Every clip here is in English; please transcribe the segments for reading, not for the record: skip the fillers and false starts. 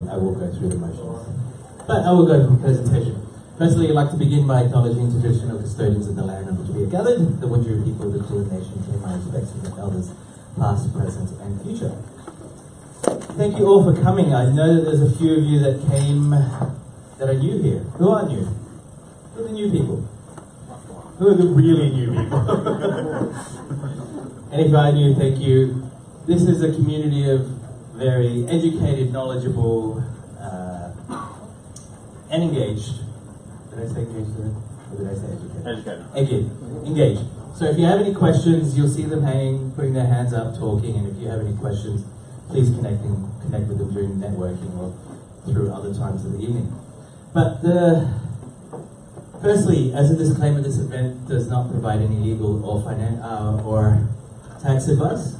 I will go through the motions. But I will go to the presentation. Firstly, I'd like to begin by acknowledging the traditional custodians of the land on which we are gathered, the Wurundjeri people of the Kulin Nation, to my respects to the elders, past, present, and future. Thank you all for coming. I know that there's a few of you that came that are new here. Who are new? Who are the new people? Who are the really new people? And if you are new, thank you. This is a community of very educated, knowledgeable, and engaged. Did I say engaged today? Or did I say educated? Educated. Engaged. So if you have any questions, you'll see them hanging, putting their hands up, talking, and if you have any questions, please connect with them during networking or through other times of the evening. But firstly, as a disclaimer, this event does not provide any legal or tax advice.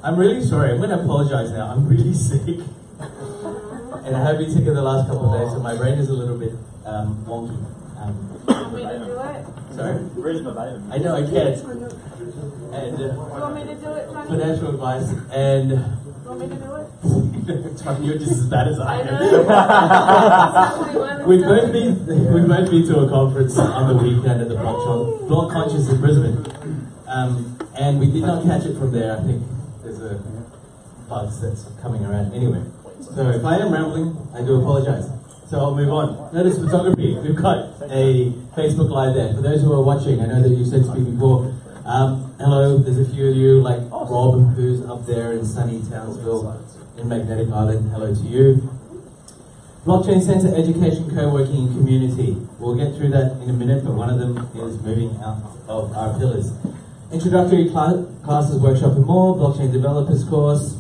I'm really sorry. I'm going to apologize now. I'm really sick. And I have been sick in the last couple of days, so my brain is a little bit wonky. Want me to do it? Sorry? I know, I can't. And You want me to do it, Johnny? financial advice and... You want me to do it? Johnny, you're just as bad as I am. know. We've both been to a conference on the weekend at the Block Conscious in Brisbane. And we did not catch it from there. I think there's a bug that's coming around. Anyway. So if I am rambling, I do apologize. So I'll move on. Notice photography. We've got a Facebook Live there. For those who are watching, I know that you said to me before, hello, there's a few of you, like Rob, who's up there in sunny Townsville in Magnetic Island. Hello to you. Blockchain Center Education, Co-working and Community. We'll get through that in a minute, but one of them is moving out of our pillars. Introductory classes, workshop and more. Blockchain Developers course.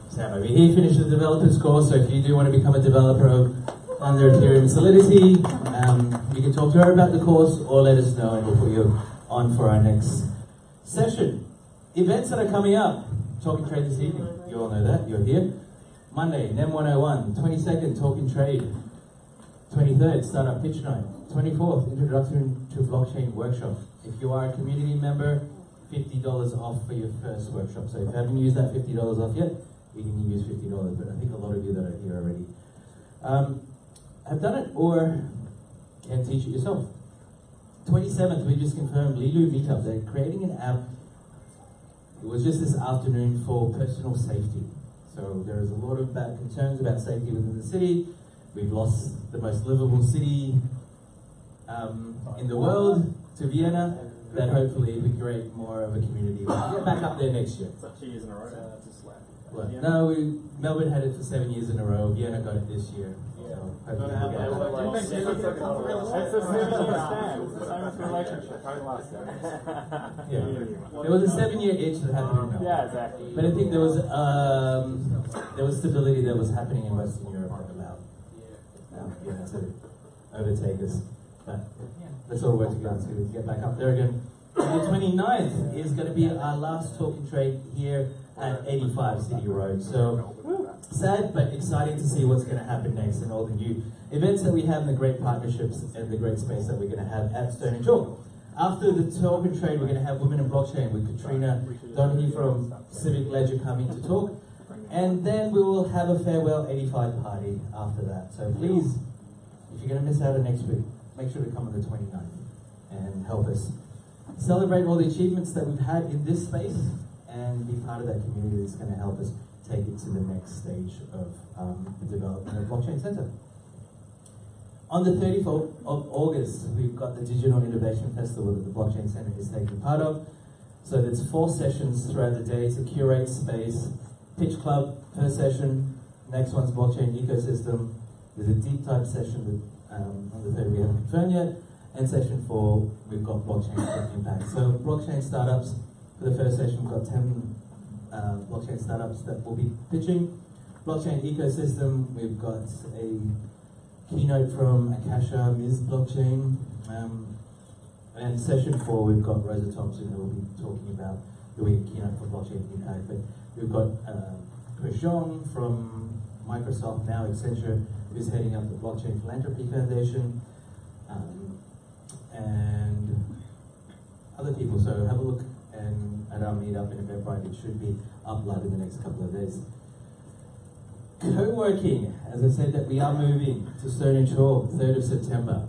Sam over here finished the developers course, so if you do want to become a developer under Ethereum Solidity, you can talk to her about the course or let us know and we'll put you on for our next session. Events that are coming up. Talk and Trade this evening. You all know that. You're here. Monday, NEM 101. 22nd, Talk and Trade. 23rd, Startup Pitch Night. 24th, Introduction to Blockchain Workshop. If you are a community member, $50 off for your first workshop. So if you haven't used that $50 off yet, you can use $50, but I think a lot of you that are here already have done it or can teach it yourself. 27th, we just confirmed Lilu Meetup. They're creating an app. It was just this afternoon for personal safety. So there is a lot of concerns about safety within the city. We've lost the most livable city in the world to Vienna. That hopefully we create more of a community. We'll get back up there next year. It's like 2 years in a row. Well, no, Melbourne had it for 7 years in a row. Vienna got it this year. Yeah. So hopefully we'll get it. There was a 7-year itch that happened in Melbourne. Yeah, exactly. But I think there was stability that was happening in Western Europe that allowed Vienna to overtake us. But let's all work together to get back up there again. And the 29th is going to be our last Talk and Trade here at 85 City Road. So sad, but exciting to see what's going to happen next and all the new events that we have and the great partnerships and the great space that we're going to have at Stone and Chalk. After the Talk and Trade, we're going to have Women in Blockchain with Katrina Donahue from Civic Ledger coming to talk. And then we will have a farewell 85 party after that. So please, if you're going to miss out on next week, make sure to come on the 29th and help us celebrate all the achievements that we've had in this space and be part of that community that's going to help us take it to the next stage of the development of Blockchain Center. On the 30th of August, we've got the Digital Innovation Festival that the Blockchain Center is taking part of. So there's 4 sessions throughout the day to curate space. Pitch Club, first session. Next one's Blockchain Ecosystem. There's a deep dive session that on the 3rd we haven't confirmed yet. And session 4, we've got Blockchain Impact. So blockchain startups, for the first session, we've got 10 blockchain startups that will be pitching. Blockchain Ecosystem, we've got a keynote from Akasha, Ms. Blockchain. And session 4, we've got Rosa Thompson, who will be talking about doing a keynote for Blockchain Impact. But we've got Chris Zhong from Microsoft, now Accenture, who's heading up the Blockchain Philanthropy Foundation. And other people, so have a look at our meetup in Eventbrite. It should be up live in the next couple of days. Co-working, as I said, that we are moving to Stone and Chalk, 3rd of September. A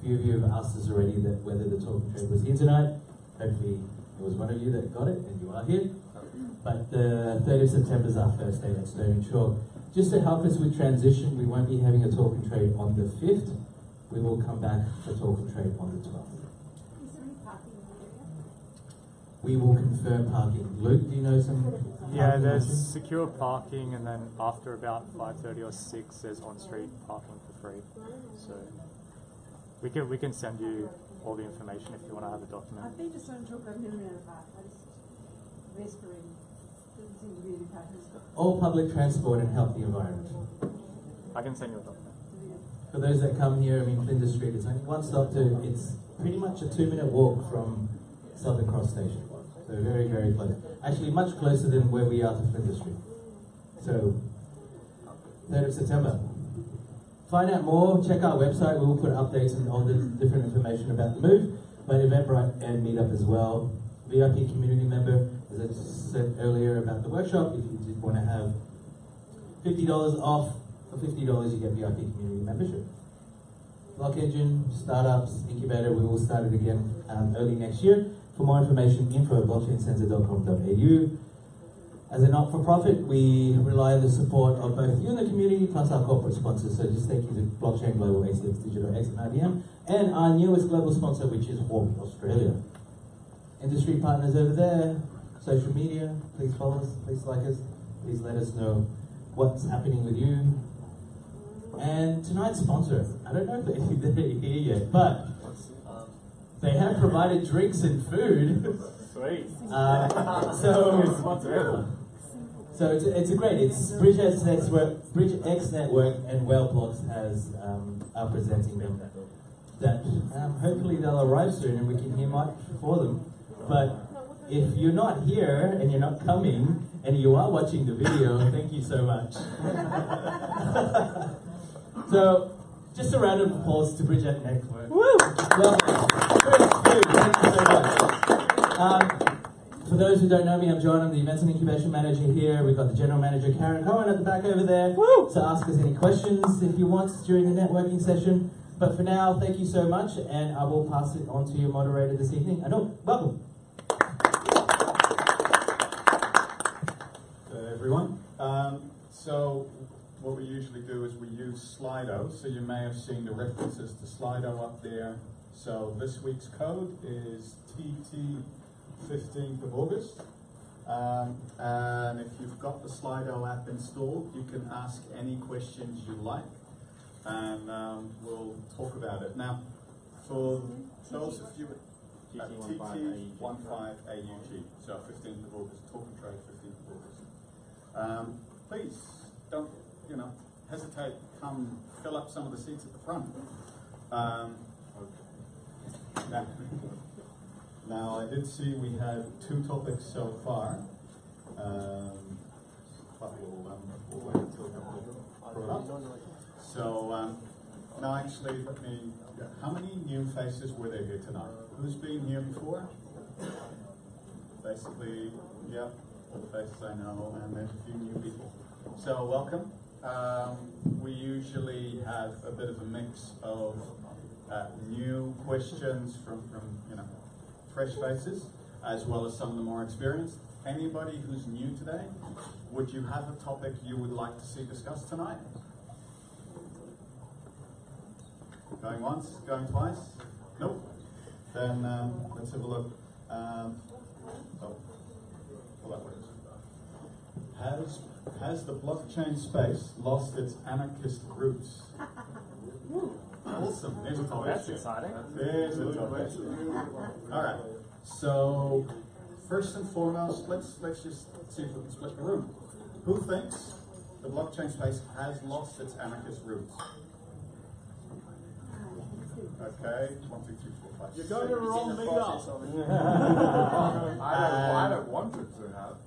few of you have asked us already that whether the talking trade was here tonight. Hopefully it was one of you that got it and you are here. But the 3rd of September is our first day at Stone and Chalk. Just to help us with transition, we won't be having a talking trade on the 5th. We will come back for talking trade on the 12th. We will confirm parking. Luke, do you know some? Yeah, there's secure parking, and then after about 5:30 or 6, there's on-street parking for free. So we can send you all the information if you want to have a document. I've been to Stone Chalk, I've never been at a park. I just whispering. Doesn't seem to be the pattern. All public transport and healthy environment. I can send you a document. For those that come here, I mean, Flinders Street is only one stop to, it's pretty much a 2-minute walk from Southern Cross Station. So very, very close. Actually, much closer than where we are to Flinders Street. So, 3rd of September. Find out more, check our website. We will put updates and all the different information about the move, but Eventbrite and Meetup as well. VIP community member, as I said earlier about the workshop, if you did want to have $50 off, for $50 you get VIP community membership. Block Engine, startups, incubator, we will start it again early next year. For more information, info@blockchaincenter.com.au. As a not-for-profit, we rely on the support of both you and the community, plus our corporate sponsors. So just thank you to Blockchain Global, ACX Digital, X, and IBM, and our newest global sponsor, which is Hawk Australia. Industry partners over there, social media, please follow us, please like us, please let us know what's happening with you. And tonight's sponsor, I don't know if they're here yet, but they have provided drinks and food. Sweet. So it's a great. It's BridgeX Network and WhaleBlocks are presenting them. That hopefully they'll arrive soon and we can hear much for them. But if you're not here and you're not coming and you are watching the video, thank you so much. So just a round of applause to BridgeX Network. Woo! Well, thank you so much. For those who don't know me, I'm John. I'm the Events and Incubation Manager here. We've got the General Manager, Karen Cohen, at the back over there. Woo! So ask us any questions if you want during the networking session. But for now, thank you so much, and I will pass it on to your moderator this evening. Anil, welcome. Everyone. So what we usually do is we use Slido. So you may have seen the references to Slido up there. So this week's code is TT 15th of August. And if you've got the Slido app installed, you can ask any questions you like, and we'll talk about it. Now, for those of you at TT15AUG, so 15th of August, talking trade 15th of August. Please don't, hesitate. Come fill up some of the seats at the front. Now, I did see we had 2 topics so far, but we'll wait until they're brought up. So, now actually, how many new faces were there here tonight? Who's been here before? Basically, yeah, all the faces I know, and there's a few new people. So, welcome. We usually have a bit of a mix of new questions from fresh faces, as well as some of the more experienced. Anybody who's new today, would you have a topic you would like to see discussed tonight? Going once, going twice? Nope. Then let's have a look. That works. Has the blockchain space lost its anarchist roots? Awesome. There's a topic. That's exciting. There's a topic. All right. So first and foremost, let's just see if we can split the room. Who thinks the blockchain space has lost its anarchist roots? Okay. 1, 2, 3, 4, 5. You're going to wrong me up. I don't want it to have.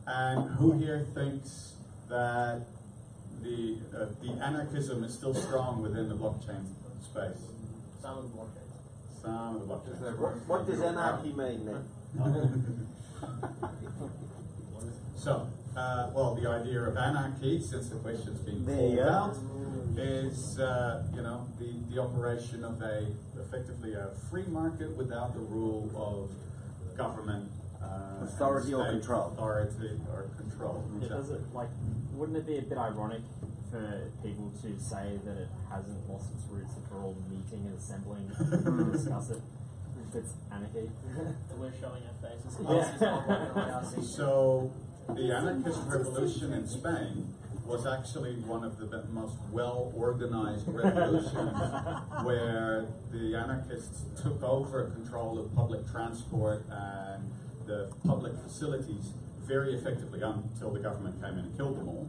And who here thinks that the anarchism is still strong within the blockchain space? Some of the blockchains. Some of the blockchains. What does anarchy mean then? So, well, the idea of anarchy, since the question's been called out, is the operation of effectively a free market without the rule of government authority or control. Authority or control. Yeah, does it, wouldn't it be a bit ironic for people to say that it hasn't lost its roots if we're all meeting and assembling to discuss it? If it's anarchy. We're showing our faces. Yeah. So the anarchist revolution in Spain was actually one of the most well-organized revolutions where the anarchists took over control of public transport and the public facilities very effectively until the government came in and killed them all.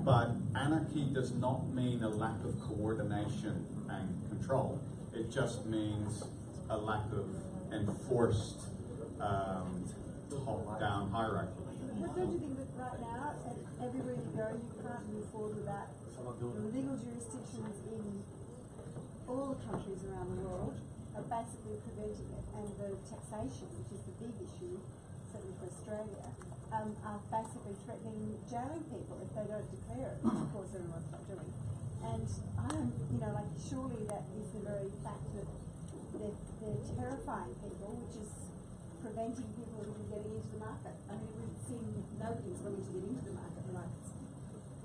But anarchy does not mean a lack of coordination and control. It just means a lack of enforced top-down hierarchy. But don't you think that right now, everywhere you go, you can't move forward without the legal jurisdictions in all the countries around the world are basically preventing it, and the taxation, which is the big issue, certainly for Australia, are basically threatening jailing people if they don't declare it, which of course everyone's not doing. And surely that is the very fact that they're terrifying people, which is preventing people from getting into the market. I mean, we've seen nobody's willing to get into the market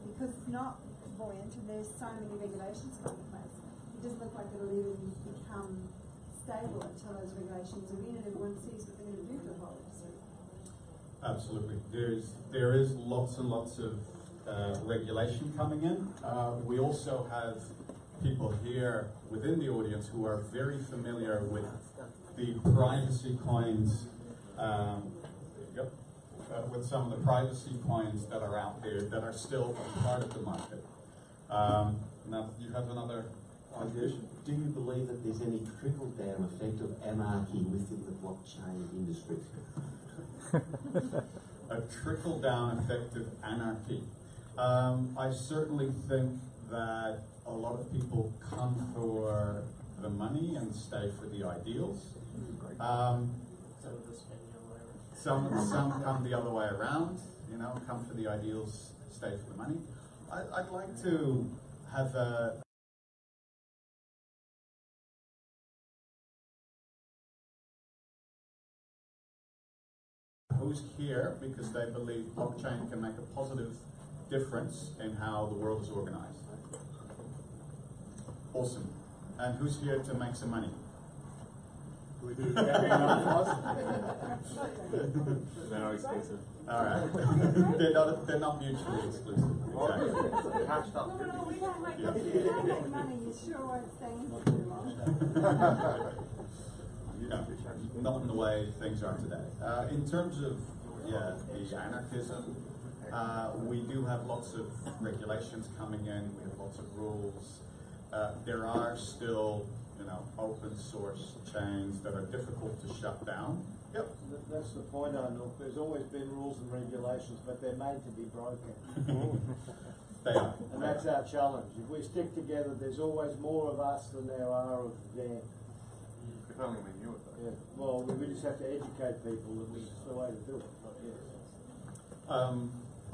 because it's not buoyant and there's so many regulations coming in place. It doesn't look like it'll even become stable until those regulations are in and everyone sees what they're going to do to the whole industry. Absolutely. There is lots and lots of regulation coming in. We also have people here within the audience who are very familiar with the privacy coins, with some of the privacy coins that are out there that are still a part of the market. Now, you have another question? Do you believe that there's any trickle-down effect of anarchy within the blockchain industry? A trickle-down effect of anarchy. I certainly think that a lot of people come for the money and stay for the ideals. Some come the other way around, come for the ideals, stay for the money. I'd like to have a who's here because they believe blockchain can make a positive difference in how the world is organized. Awesome. And who's here to make some money? They're not exclusive. All right. they're not mutually exclusive. Exactly. No, we don't make money. You sure won't stay in for too long. Not in the way things are today. In terms of the anarchism, we do have lots of regulations coming in. We have lots of rules. There are still, open source chains that are difficult to shut down. Yep. That's the point, Arnold. There's always been rules and regulations, but they're made to be broken. They are. And that's our challenge. If we stick together, there's always more of us than there are of them. If only we knew it, though. Yeah. Well, we just have to educate people that this is the way to do it.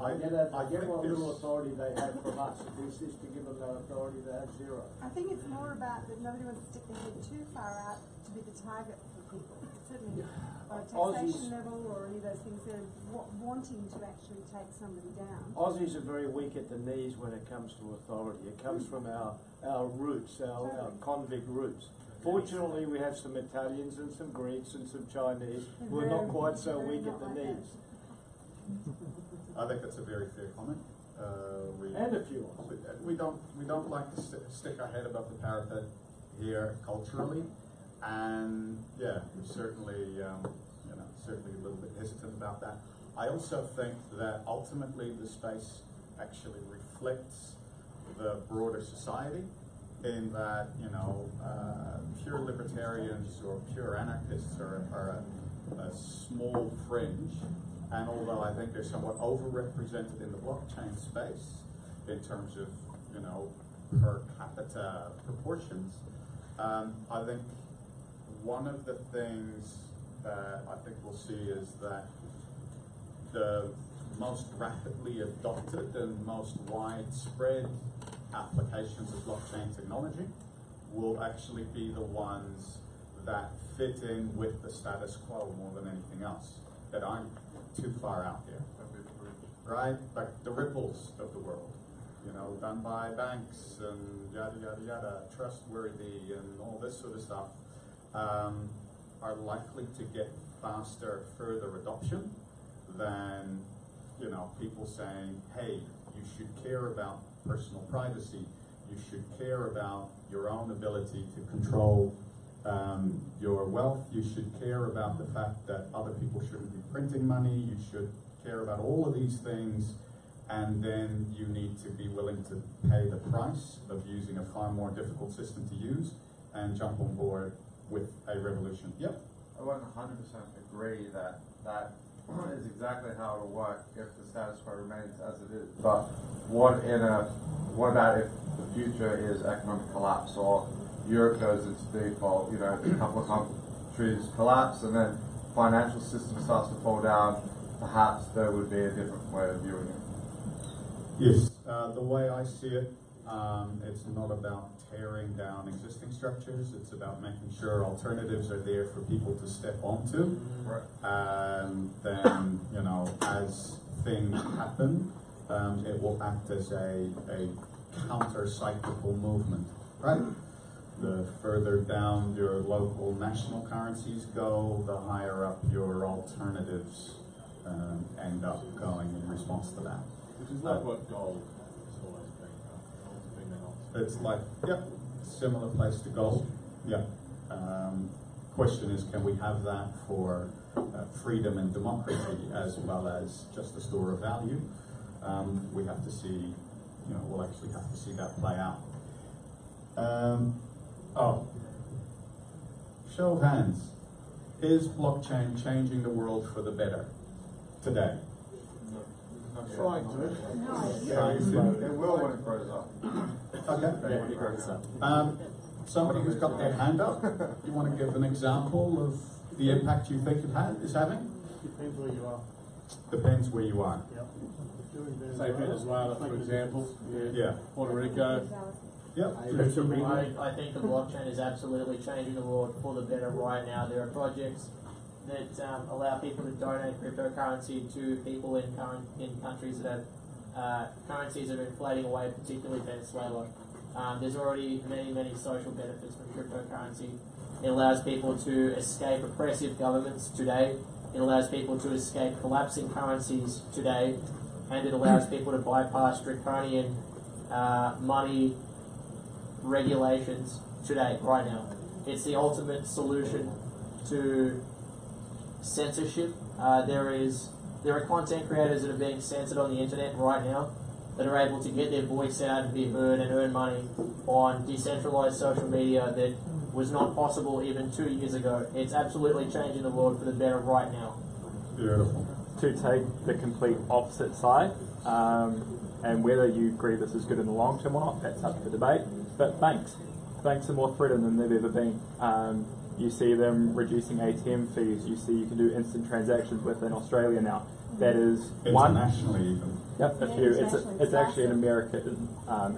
I get what little authority they have from us. This is to give them that authority, they have zero. I think it's more about that nobody wants to stick their head too far out to be the target for people. Certainly on a taxation level or any of those things, they're wanting to actually take somebody down. Aussies are very weak at the knees when it comes to authority. It comes from our roots, our convict roots. Fortunately, we have some Italians and some Greeks and some Chinese who are not quite so weak at the knees. I think that's a very fair comment. And a few others. We don't like to stick our head above the parapet here culturally, and we're certainly certainly a little bit hesitant about that. I also think that ultimately the space actually reflects the broader society, in that pure libertarians or pure anarchists are a small fringe. And although I think they're somewhat overrepresented in the blockchain space in terms of, per capita proportions, I think one of the things that I think we'll see is that the most rapidly adopted and most widespread applications of blockchain technology will actually be the ones that fit in with the status quo more than anything else, that aren't too far out there, right? Like the ripples of the world, you know, done by banks and yada, yada, yada, trustworthy and all this sort of stuff, are likely to get faster, further adoption than, you know, people saying, hey, you should care about personal privacy, you should care about your own ability to control your wealth, you should care about the fact that other people shouldn't be printing money, you should care about all of these things, and then you need to be willing to pay the price of using a far more difficult system to use and jump on board with a revolution. Yep. I wouldn't 100% agree that that is exactly how it'll work if the status quo remains as it is. But what about if the future is economic collapse, or Europe goes into default, you know, a couple of countries collapse and then financial system starts to fall down, perhaps there would be a different way of viewing it. Yes, the way I see it, it's not about tearing down existing structures, it's about making sure alternatives are there for people to step onto. Right. And then, you know, as things happen, it will act as a counter-cyclical movement, right? The further down your local national currencies go, the higher up your alternatives end up going in response to that. Which is like what gold has always been. It's like, yep, similar place to gold. Yeah. Question is, can we have that for freedom and democracy as well as just a store of value? We have to see, you know, we'll actually have to see that play out. Show of hands. Is blockchain changing the world for the better today? Trying to. It will when it grows up. Okay. Somebody who's got their hand up, you want to give an example of the impact you think it is having? Depends where you are. Depends where you are. Yep. Say Venezuela, for example. Yeah. Puerto Rico. Yep. I think the blockchain is absolutely changing the world for the better right now. There are projects that allow people to donate cryptocurrency to people in countries that have currencies that are inflating away, particularly Venezuela. There's already many social benefits from cryptocurrency. It allows people to escape oppressive governments today. It allows people to escape collapsing currencies today. And it allows people to bypass draconian money regulations today, right now. It's the ultimate solution to censorship. There are content creators that are being censored on the internet right now that are able to get their voice out and be heard and earn money on decentralized social media that was not possible even 2 years ago. It's absolutely changing the world for the better right now. Beautiful. To take the complete opposite side, and whether you agree this is good in the long term or not, that's up for debate. But banks are more threatened than they've ever been. You see them reducing ATM fees. You see you can do instant transactions within Australia now. That is internationally even. Yep, it's actually an American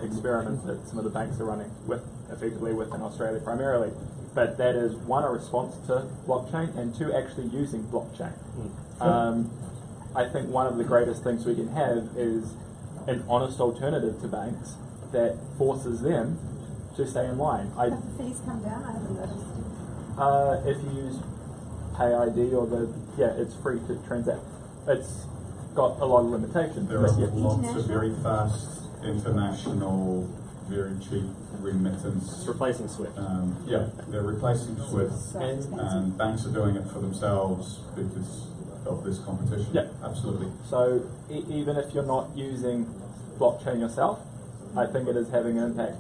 experiment that some of the banks are running effectively within Australia primarily. But that is one, a response to blockchain, and two, actually using blockchain. I think one of the greatest things we can have is an honest alternative to banks that forces them to stay in line. Have the fees come down? I haven't noticed. If you use PayID or it's free to transact. It's got a lot of limitations. There are lots of very fast, international, very cheap remittance. It's replacing SWIFT. They're replacing SWIFT, and banks are doing it for themselves because of this competition. Yeah, absolutely. So even if you're not using blockchain yourself, I think it is having an impact.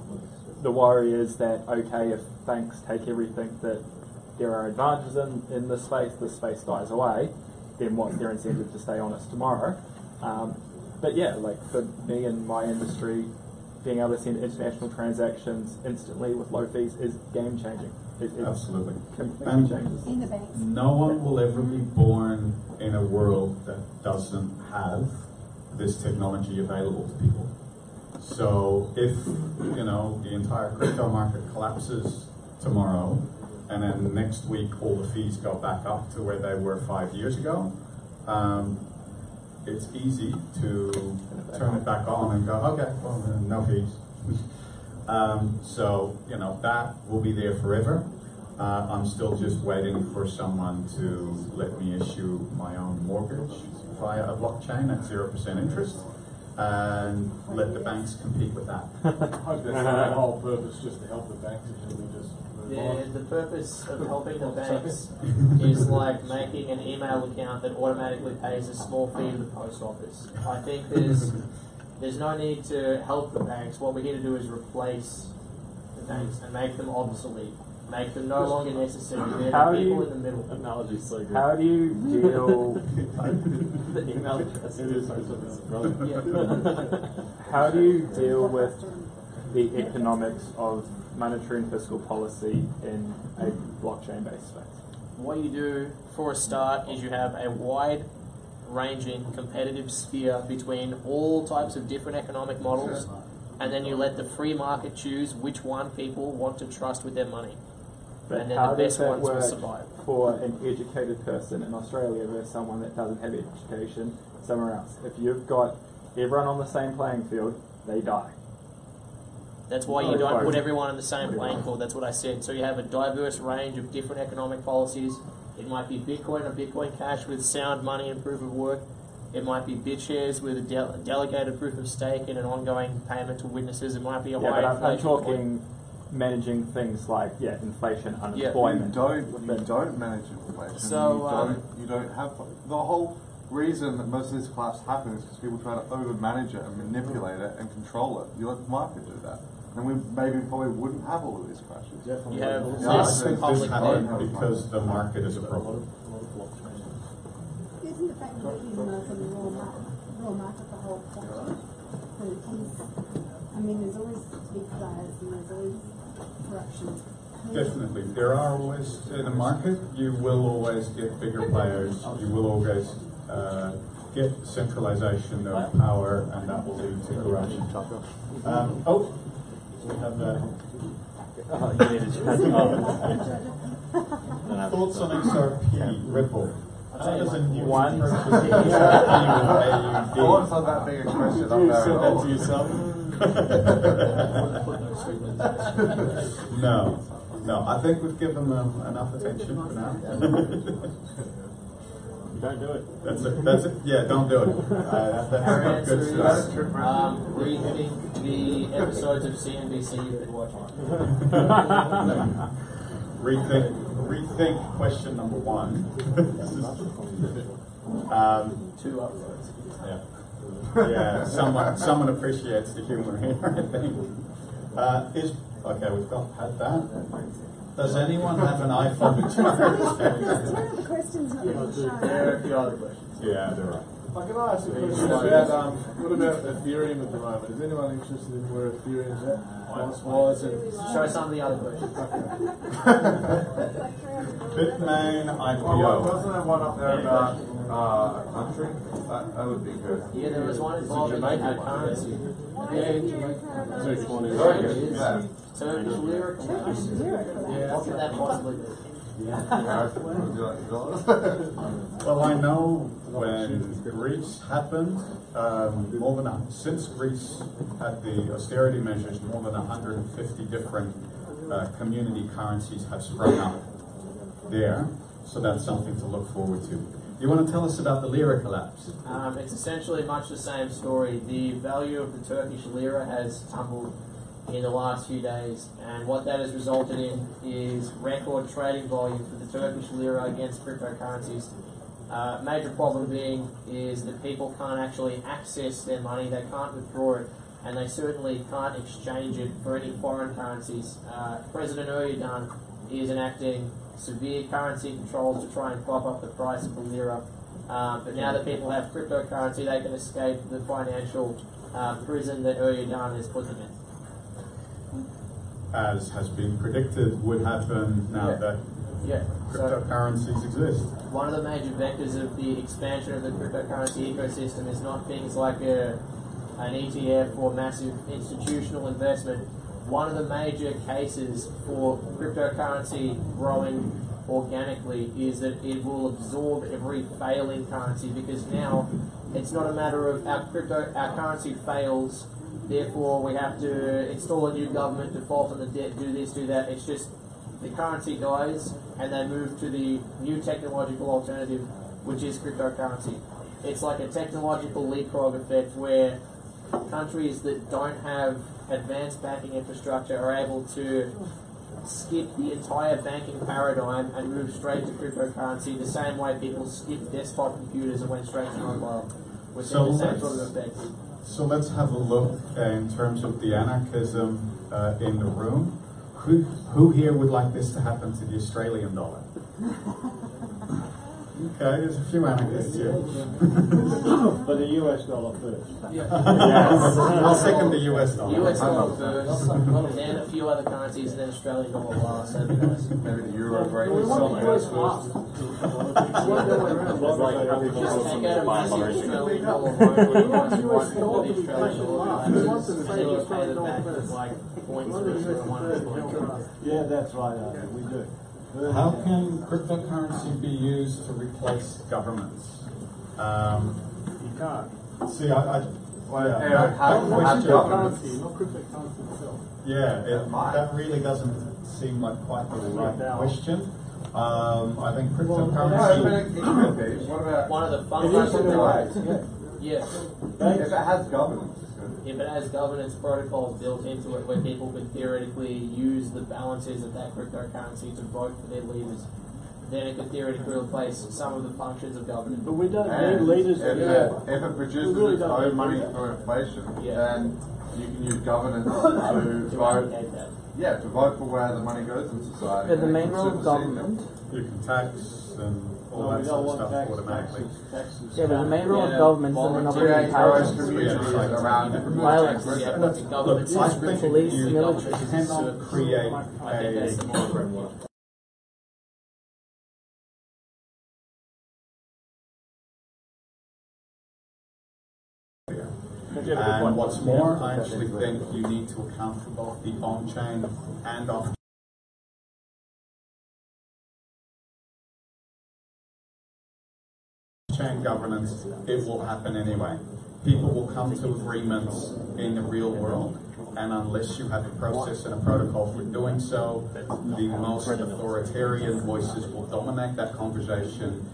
The worry is that, okay, if banks take everything that there are advantages in this space dies away, then what's their incentive to stay honest tomorrow? But yeah, like for me and my industry, being able to send international transactions instantly with low fees is game changing. Absolutely. completely And changes. In the banks. no one will ever be born in a world that doesn't have this technology available to people. So if, you know, the entire crypto market collapses tomorrow, and then next week all the fees go back up to where they were 5 years ago, it's easy to turn it back on and go, okay, well, no fees. So, you know, that will be there forever. I'm still just waiting for someone to let me issue my own mortgage via a blockchain at 0% interest and let the banks compete with that. I hope that's not the whole purpose, just to help the banks until we just move on. The purpose of helping the banks is like making an email account that automatically pays a small fee to the post office. I think there's no need to help the banks. What we're here to do is replace the banks and make them obsolete, make them no longer necessary. They're the people in the middle. Analogy's so good. How do you deal? The email address. It is How do you deal with the economics of monetary and fiscal policy in a blockchain-based space? What you do for a start is you have a wide-ranging competitive sphere between all types of different economic models, and then you let the free market choose which one people want to trust with their money. But And then how the does best that ones will work survive. for an educated person in Australia versus someone that doesn't have education somewhere else? If you've got everyone on the same playing field, they die. That's why you don't put everyone on the same playing field. That's what I said. So you have a diverse range of different economic policies. It might be Bitcoin or Bitcoin Cash with sound money and proof of work. It might be BitShares with a delegated proof of stake and an ongoing payment to witnesses. It might be a high but I'm inflation talking managing things like inflation, You unemployment. don't manage inflation. So, you don't have the whole reason that most of this collapse happens is because people try to over-manage it and manipulate it and control it. You let the market do that, and we probably wouldn't have all of these crashes. You have I less think public this debt. happened because the market is a problem. Isn't the fact that you know from the raw market the whole blockchain? So it is, I mean, there's always big players and there's always corruption. Definitely. There are always, in a market, you will always get bigger players, you will always get centralization of power, and that will lead to corruption. We have thoughts on XRP, Ripple. How does a new One. purchase XRP with Thoughts AUD? on that being a question Did up you there send at that all? to yourself? No, I think we've given them enough attention for now. Don't do it. That's it. Yeah, don't do it. That's Our not answer good is stuff. rethink the episodes of CNBC you've been watching. Rethink question number one. 2 uploads. Yeah, someone appreciates the humor here, I think. Okay, we've had that. Does anyone have an iPhone to charge? There's one of the questions not being shown. There are a few other questions. Yeah, there are. I can ask a question about what about Ethereum at the moment? Is anyone interested in where Ethereum's at? Was it? Show some of the other questions. Bitmain Wasn't IPO. there one up there about a country? That would be good. Yeah, there was one involving a currency. Which one is it? Yeah. Turkish lira collapse. What could that possibly be? Would you like to tell us? Well, I know when Greece happened, since Greece had the austerity measures, more than 150 different community currencies have sprung up there. So that's something to look forward to. You want to tell us about the lira collapse? It's essentially much the same story. The value of the Turkish lira has tumbled in the last few days, and what that has resulted in is record trading volume for the Turkish lira against cryptocurrencies. Major problem being is that people can't actually access their money, they can't withdraw it, and they certainly can't exchange it for any foreign currencies. President Erdogan is enacting severe currency controls to try and prop up the price of the lira. But now that people have cryptocurrency, they can escape the financial prison that Erdogan has put them in. Question. Is it a question not being shown? There are a few other questions. There's one of the questions not being shown. Show some of the other questions. Is as has been predicted, would happen now that cryptocurrencies exist. One of the major vectors of the expansion of the cryptocurrency ecosystem is not things like an ETF or massive institutional investment. One of the major cases for cryptocurrency growing organically is that it will absorb every failing currency, because now it's not a matter of our currency fails, therefore we have to install a new government, default on the debt, do this, do that. It's just the currency dies and they move to the new technological alternative, which is cryptocurrency. It's like a technological leapfrog effect where countries that don't have advanced banking infrastructure are able to skip the entire banking paradigm and move straight to cryptocurrency the same way people skip desktop computers and went straight to mobile. We're seeing the same sort of effect. So let's have a look in terms of the anarchism in the room. Who here would like this to happen to the Australian dollar? Okay, there's a few anarchists here. But the US dollar first. Yes. I'll second the US dollar. US dollar first, and then a few other currencies, and then Australian dollar last. That'd be nice. Maybe the euro break. We want the US last. Just take out a massive Australian dollar loan when you want to write for the Australian dollar, and then you pay them back with like points for 1 Yeah, that's right, we do. How can cryptocurrency be used to replace governments? You can't. See, How question. Cryptocurrency, not cryptocurrency itself. That really doesn't seem like quite the right question. I think cryptocurrency. What about One of the If Yes. it has governance, it's good. If it has governance protocols built into it where people could theoretically use the balances of that cryptocurrency to vote for their leaders, then it could theoretically replace some of the functions of government. But we don't need leaders to do that. If it produces really its don't own need money that. for inflation, Yeah. then you can use governance to To vote. allocate that. Yeah, to vote for where the money goes in society. Yeah, the and main it role can of supersede government. You can tax and all No, that we sort don't of want stuff automatically. taxes. Yeah, but the main role of Yeah. government is the monopoly Create of your own power. communities around different Violence. tax Yeah, rates. but the government Look, I system, think police, the military. government You system, cannot create I think that's the more important. And what's more, I actually think you need to account for both the on-chain and off-chain governance. It will happen anyway. People will come to agreements in the real world, and unless you have a process and a protocol for doing so, the most authoritarian voices will dominate that conversation.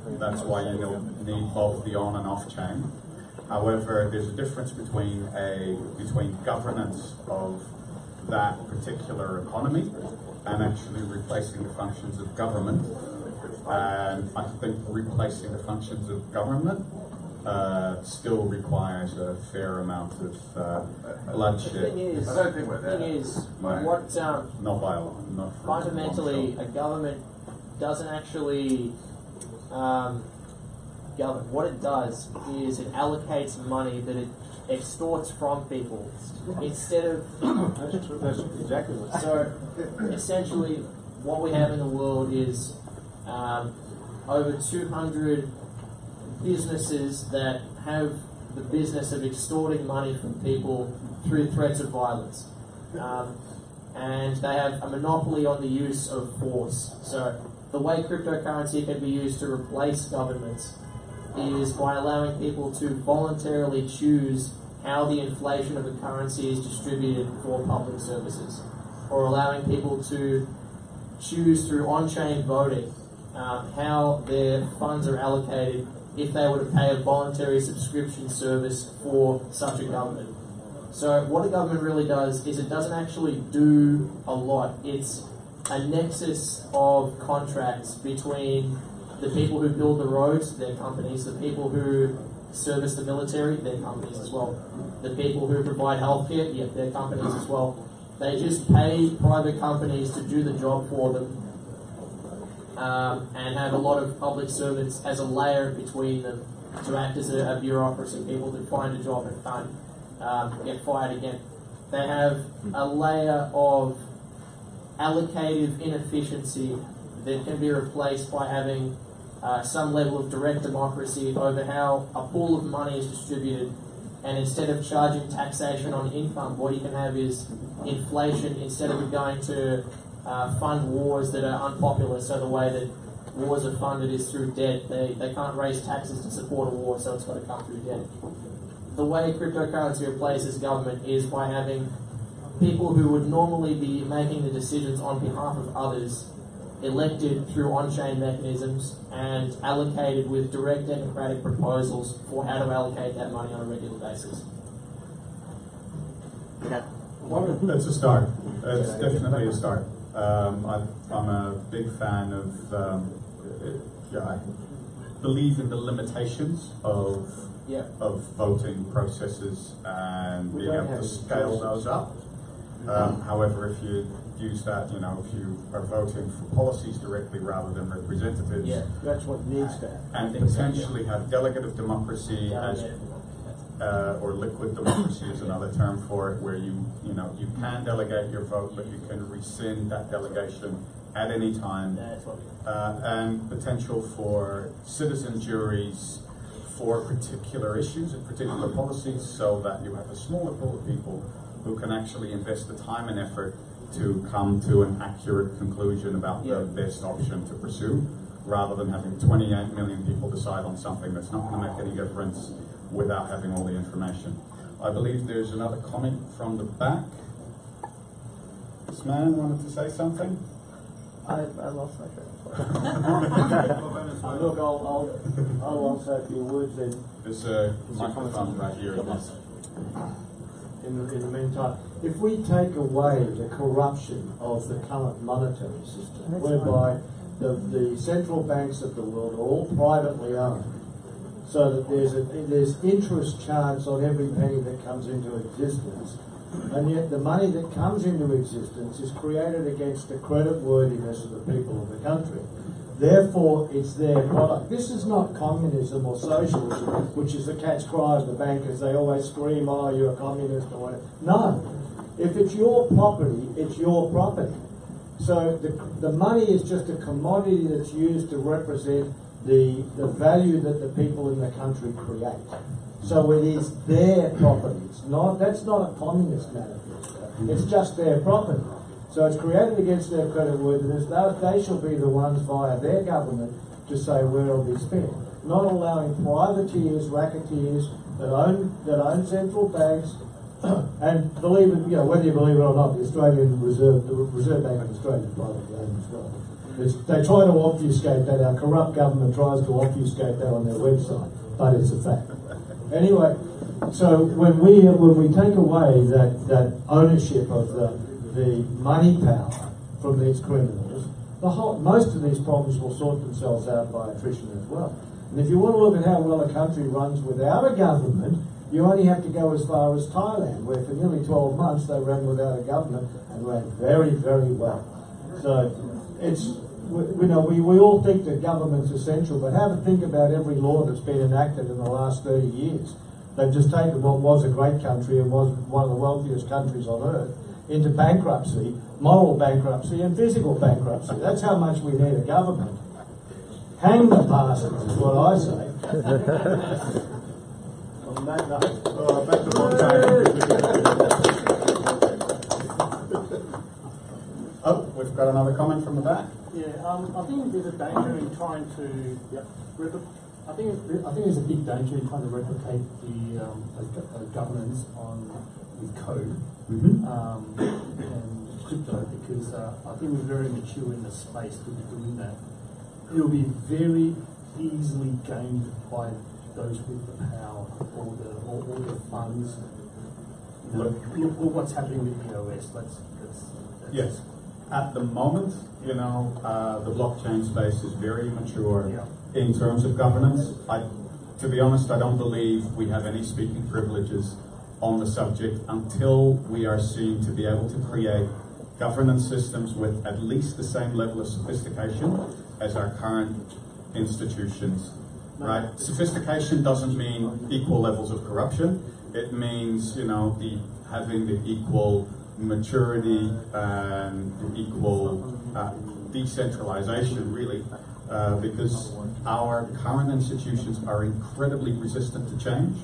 That's why you need both the on and off chain. However, there's a difference between governance of that particular economy and actually replacing the functions of government. And I think replacing the functions of government still requires a fair amount of The bloodshed. thing is, I don't think we're there. what Not by a lot, not for fundamentally a government doesn't actually govern. What it does is it allocates money that it extorts from people instead of. That's exactly what. So essentially, what we have in the world is over 200 businesses that have the business of extorting money from people through threats of violence. And they have a monopoly on the use of force. So the way cryptocurrency can be used to replace governments is by allowing people to voluntarily choose how the inflation of a currency is distributed for public services, or allowing people to choose through on-chain voting how their funds are allocated if they were to pay a voluntary subscription service for such a government. So what a government really does is it doesn't actually do a lot. It's a nexus of contracts between the people who build the roads, their companies, the people who service the military, their companies as well, the people who provide healthcare, yeah, their companies as well. They just pay private companies to do the job for them. and have a lot of public servants as a layer between them to act as a bureaucracy, people that find a job and can't get fired again. They have a layer of allocative inefficiency that can be replaced by having some level of direct democracy over how a pool of money is distributed. And instead of charging taxation on income, what you can have is inflation instead of it going to fund wars that are unpopular. So the way that wars are funded is through debt. They can't raise taxes to support a war, so it's got to come through debt. The way cryptocurrency replaces government is by having people who would normally be making the decisions on behalf of others elected through on-chain mechanisms and allocated with direct democratic proposals for how to allocate that money on a regular basis. It's a start. It's definitely a start. I'm a big fan of, I believe in the limitations of voting processes and being able to scale those up. However, if you use that, if you are voting for policies directly rather than representatives, that's what needs to happen. and potentially have delegative democracy or liquid democracy is another term for it, where you can delegate your vote, but you can rescind that delegation at any time, and potential for citizen juries for particular issues and particular policies, so that you have a smaller pool of people who can actually invest the time and effort to come to an accurate conclusion about the best option to pursue, rather than having 28 million people decide on something that's not going to make any difference without having all the information. I believe there's another comment from the back. This man wanted to say something? I lost my train of thought. Look, I'll say a few words then. There's a microphone right here. In the meantime, if we take away the corruption of the current monetary system, whereby the central banks of the world are all privately owned, so that there's interest charged on every penny that comes into existence, and yet the money that comes into existence is created against the creditworthiness of the people of the country. Therefore, it's their product. This is not communism or socialism, which is the cat's cry of the bankers. They always scream, oh, you're a communist or whatever. No. If it's your property, it's your property. So the money is just a commodity that's used to represent the value that the people in the country create. So it is their property. That's not a communist manifesto. It's just their property. So it's created against their creditworthiness. They shall be the ones via their government to say where it'll be spent. Not allowing privateers, racketeers that own central banks, and believe it, whether you believe it or not, the Reserve Bank of Australia is privately owned as well. They try to obfuscate that. Our corrupt government tries to obfuscate that on their website, but it's a fact. Anyway, so when we take away that ownership of the money power from these criminals, most of these problems will sort themselves out by attrition as well. And if you want to look at how well a country runs without a government, you only have to go as far as Thailand, where for nearly 12 months they ran without a government and ran very, very well. So we all think that government's essential, but have a think about every law that's been enacted in the last 30 years. They've just taken what was a great country and was one of the wealthiest countries on earth into bankruptcy, moral bankruptcy and physical bankruptcy. That's how much we need a government. Hang the bastards is what I say. On that note, back to Oh, we've got another comment from the back. I think there's a danger in trying to I think there's a big danger in trying to replicate the governance with code and crypto, because I think we're very mature in the space to be doing that. It'll be very easily gained by those with the power or the funds. Look what's happening with EOS. Yes. At the moment, the blockchain space is very mature in terms of governance. To be honest, I don't believe we have any speaking privileges on the subject until we are seen to be able to create governance systems with at least the same level of sophistication as our current institutions, right? Sophistication doesn't mean equal levels of corruption. It means, having the equal maturity and the equal decentralization, really, because our current institutions are incredibly resistant to change.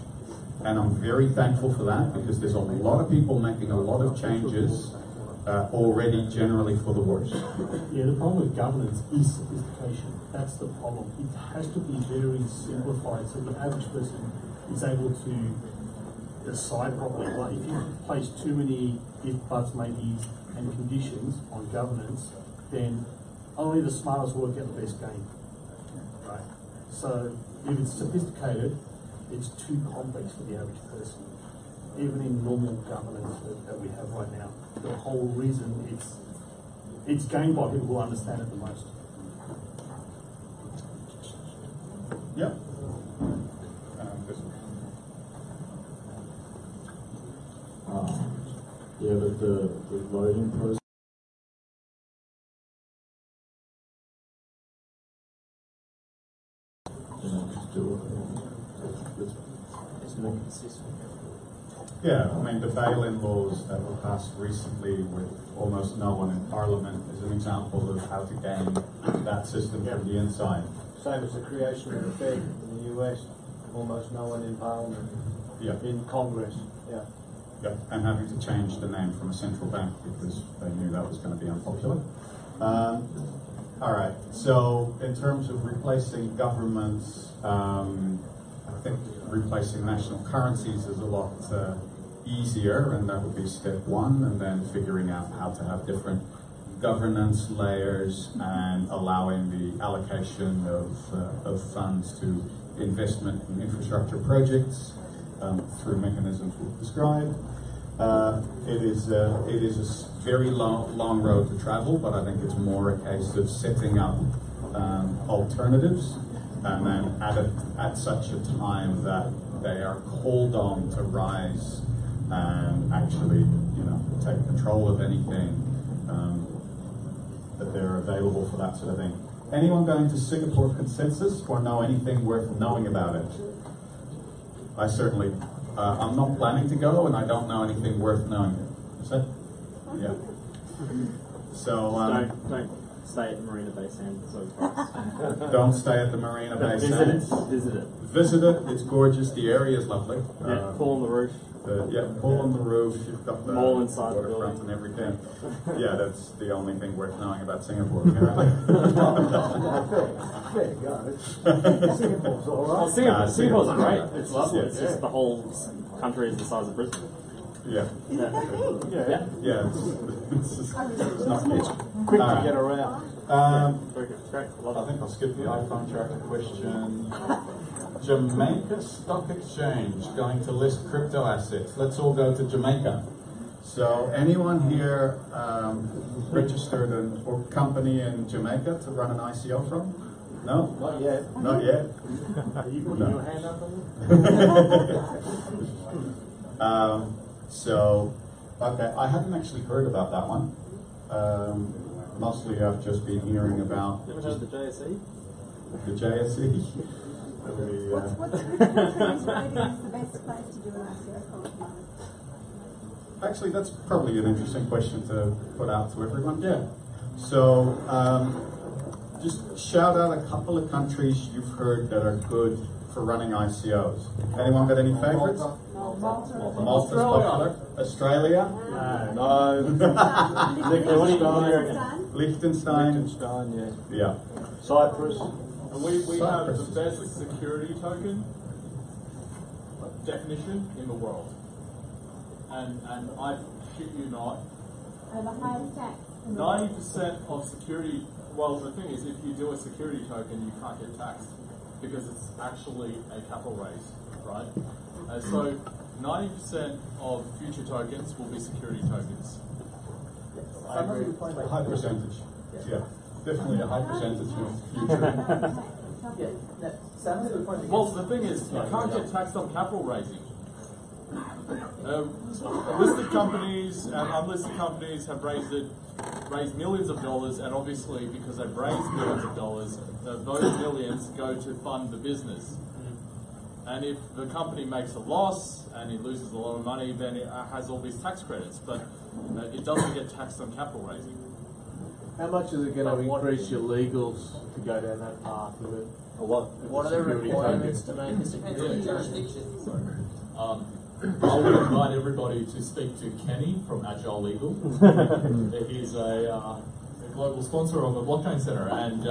And I'm very thankful for that, because there's a lot of people making a lot of changes already generally for the worse. Yeah, the problem with governance is sophistication. That's the problem. It has to be very simplified so the average person is able to decide properly. Like if you place too many if, buts, maybes and conditions on governance, then only the smartest work out the best game. Right? So if it's sophisticated, it's too complex for the average person. Even in normal governance that we have right now, the whole reason it's gained by people who understand it the most. Yep. Yeah, but the voting process. Yeah, I mean, the bail-in laws that were passed recently with almost no one in Parliament is an example of how to game that system from the inside. Same as the creation of the Fed in the US, almost no one in Parliament, in Congress. Yeah. Yep, and having to change the name from a central bank because they knew that was going to be unpopular. All right, so in terms of replacing governments, I think replacing national currencies is a lot easier, and that would be step one, and then figuring out how to have different governance layers and allowing the allocation of funds to investment in infrastructure projects through mechanisms we've described. It is a very long road to travel, but I think it's more a case of setting up alternatives, and then at such a time that they are called on to rise and actually, take control of anything, that they're available for that sort of thing. Anyone going to Singapore Consensus or know anything worth knowing about it? I certainly, I'm not planning to go, and I don't know anything worth knowing. Is that? Yeah. So don't stay at the Marina Bay Sands. Don't stay at the Marina Bay Sands. Visit it. Visit it. It's gorgeous. The area is lovely. Yeah, pool on the roof. Pool on the roof. You've got the mall inside the waterfront and everything. Yeah, that's the only thing worth knowing about Singapore. Singapore's all right. Singapore, Singapore's great. It's lovely. It's just the whole country is the size of Brisbane. Yeah. Yeah. It's not huge. Quick to get around. Great. I think I'll skip the iPhone tracker question. Jamaica Stock Exchange going to list crypto assets. Let's all go to Jamaica. So anyone here registered a company in Jamaica to run an ICO from? No? Not yet. Not yet? You put your hand up on it? Okay, I hadn't actually heard about that one. Mostly I've just been hearing about... Ever heard of the JSE? The JSE? What's the best place to do an ICO? Actually, that's probably an interesting question to put out to everyone. Yeah. So, just shout out a couple of countries you've heard that are good for running ICOs. Anyone got any favorites? Malta's popular. Australia? No. Liechtenstein? Yeah. Cyprus? And we have the best security token definition in the world. And I shit you not, 90% of security, well, the thing is, if you do a security token, you can't get taxed because it's actually a capital raise, right? So 90% of future tokens will be security tokens. I agree. A high percentage. Yeah. Definitely a high percentage of future. Well, the thing is, you can't get taxed on capital raising. Listed companies and unlisted companies have raised it raise millions of dollars, and obviously because they've raised millions of dollars, those millions go to fund the business. And if the company makes a loss and it loses a lot of money, then it has all these tax credits, but it doesn't get taxed on capital raising. How much is it going to increase your legals to go down that path with it? Or What are the requirements to make a security jurisdiction? I would invite everybody to speak to Kenny from Agile Legal. He's a global sponsor of the Blockchain Center, and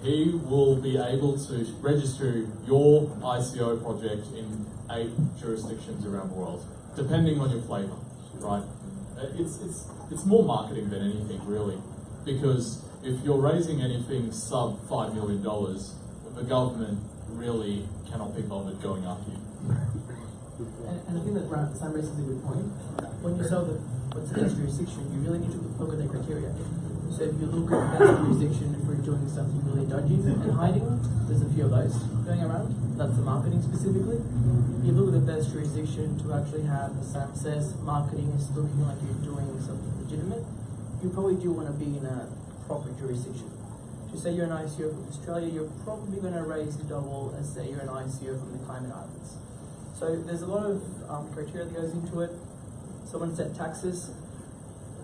he will be able to register your ICO project in 8 jurisdictions around the world, depending on your flavor, right? It's more marketing than anything, really, because if you're raising anything sub $5 million, the government really cannot be bothered going after you. And I think that Sam raises a good point. When you sell what's the best jurisdiction, you really need to look at the criteria. So if you look at the best jurisdiction for doing something really dodgy and hiding, there's a few of those going around. That's the marketing specifically. If you look at the best jurisdiction to actually have, as Sam says, marketing is looking like you're doing something legitimate, you probably do want to be in a proper jurisdiction. To say you're an ICO from Australia, you're probably going to raise double as say you're an ICO from the Cayman Islands. So there's a lot of criteria that goes into it. Someone said taxes.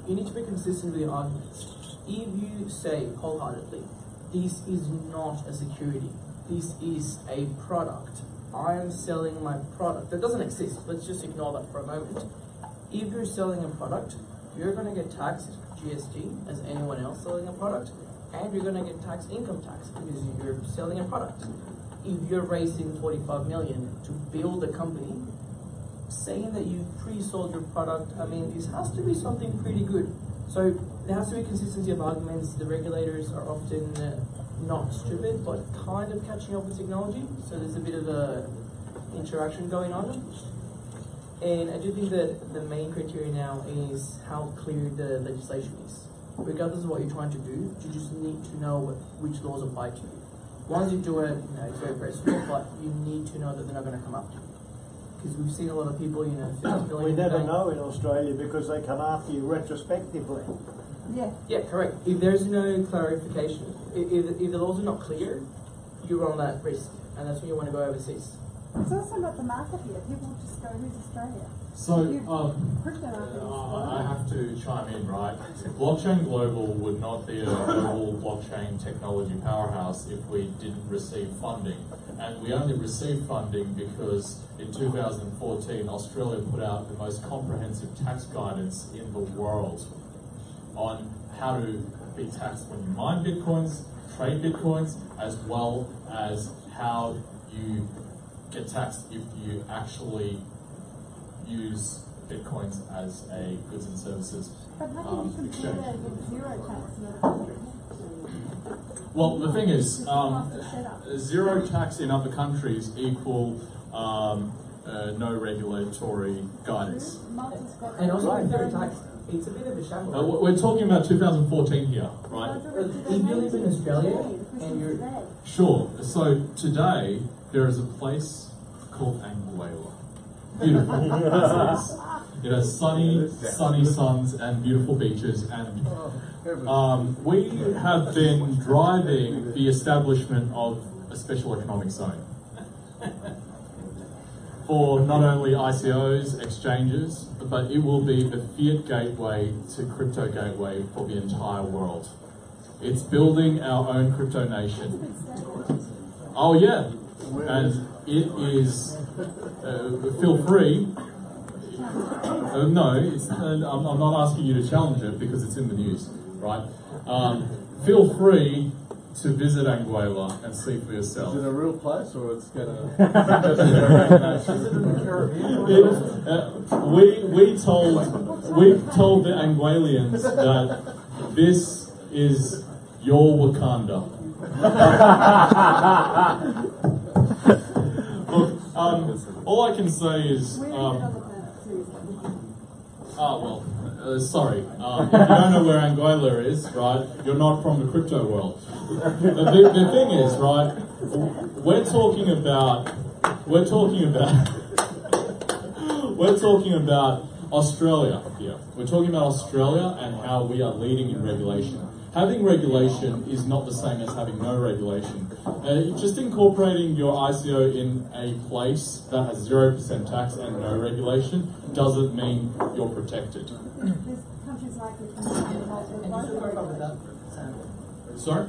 You need to be consistent with your arguments. If you say wholeheartedly, this is not a security, this is a product, I am selling my product, that doesn't exist, let's just ignore that for a moment. If you're selling a product, you're going to get taxed GST as anyone else selling a product, and you're going to get taxed income tax because you're selling a product. If you're raising 45 million to build a company, saying that you pre-sold your product, I mean, this has to be something pretty good. So there has to be consistency of arguments. The regulators are often not stupid, but kind of catching up with technology. So there's a bit of a interaction going on. And I do think that the main criteria now is how clear the legislation is. Regardless of what you're trying to do, you just need to know which laws apply to you. Once you do it, it's very personal, but you need to know that they're not going to come after you. Because we've seen a lot of people, we never know in Australia because they come after you retrospectively. Yeah, correct. If there's no clarification, if the laws are not clear, you run that risk, and that's when you want to go overseas. It's also not the market here. People just go, who's Australia? So, I have to chime in, right? Blockchain Global would not be a global blockchain technology powerhouse if we didn't receive funding. And we only received funding because in 2014, Australia put out the most comprehensive tax guidance in the world on how to be taxed when you mine Bitcoins, trade Bitcoins, as well as how you get taxed if you actually use Bitcoins as a goods and services exchange. Zero tax in other countries? Well, the thing is, zero tax in other countries equal no regulatory guidance. And also, zero tax, it's a bit of a shambles. We're talking about 2014 here, right? If you live in Australia and you're... Sure. So today, there is a place called Anguilla. Beautiful. It has sunny suns and beautiful beaches, and we have been driving the establishment of a special economic zone for not only ICOs, exchanges, but it will be the fiat gateway to crypto gateway for the entire world. It's building our own crypto nation. Oh yeah, and it is, feel free. No, I'm not asking you to challenge it because it's in the news, right? Feel free to visit Anguilla and see for yourself. Is it a real place or it's gonna? We told the Anguillians that this is your Wakanda. Look, all I can say is, sorry. If you don't know where Anguilla is, right, you're not from the crypto world. The thing is, right, we're talking about Australia here. We're talking about Australia and how we are leading in regulation. Having regulation is not the same as having no regulation. Just incorporating your ICO in a place that has 0% tax and no regulation doesn't mean you're protected. There's countries like this that Sorry?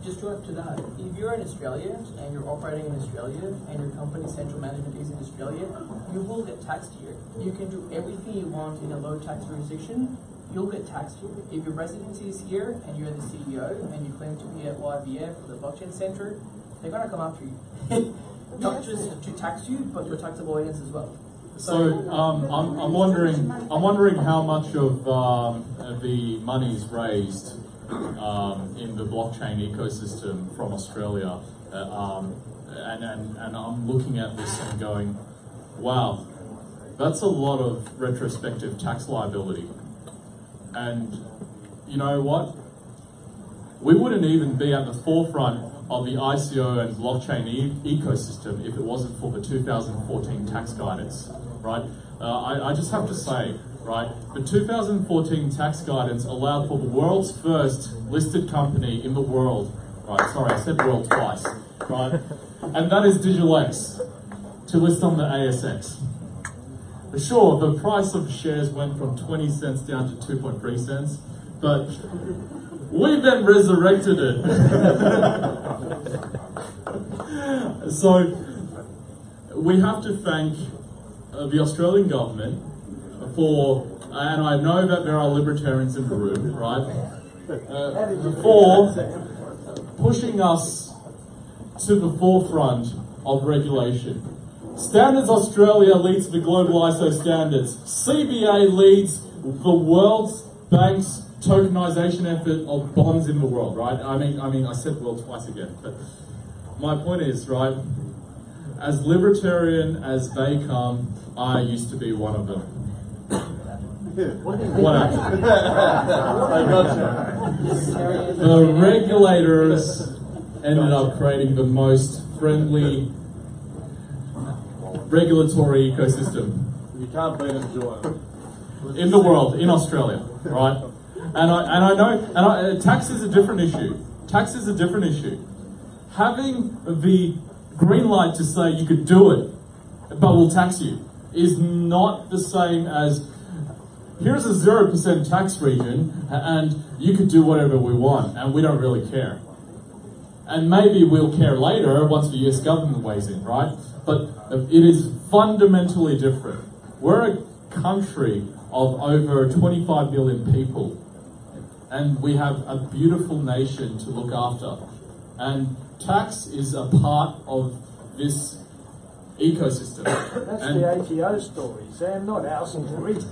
Just to add to that, if you're in Australia and you're operating in Australia and your company's central management is in Australia, you will get taxed here. You can do everything you want in a low tax jurisdiction, you'll get taxed here. If your residency is here and you're the CEO and you claim to be at YBF or the blockchain center, they're going to come after you. Not just to tax you, but for tax avoidance as well. So I'm wondering how much of the money's raised in the blockchain ecosystem from Australia, and I'm looking at this and going, wow, that's a lot of retrospective tax liability. And you know what? We wouldn't even be at the forefront of the ICO and blockchain ecosystem if it wasn't for the 2014 tax guidance, right? I just have to say, right, the 2014 tax guidance allowed for the world's first listed company in the world, right, sorry, I said world twice, right, and that is DigitizedX, to list on the ASX. Sure, the price of shares went from 20 cents down to 2.3 cents, but we then resurrected it. So we have to thank the Australian government for, and I know that there are libertarians in the room, right, for pushing us to the forefront of regulation. Standards Australia leads the global ISO standards. CBA leads the world's bank's tokenization effort of bonds in the world, right? I mean, I said world twice again, but my point is, right, as libertarian as they come, I used to be one of them. What happened? The regulators ended up creating the most friendly regulatory ecosystem. You can't beat them, Joy. In the world, in Australia, right? And I know, tax is a different issue. Tax is a different issue. Having the green light to say you could do it, but we'll tax you, is not the same as here's a 0% tax region and you could do whatever we want and we don't really care. And maybe we'll care later once the US government weighs in, right? But it is fundamentally different. We're a country of over 25 million people and we have a beautiful nation to look after. And tax is a part of this ecosystem. That's and the ATO story, Sam, not our story. As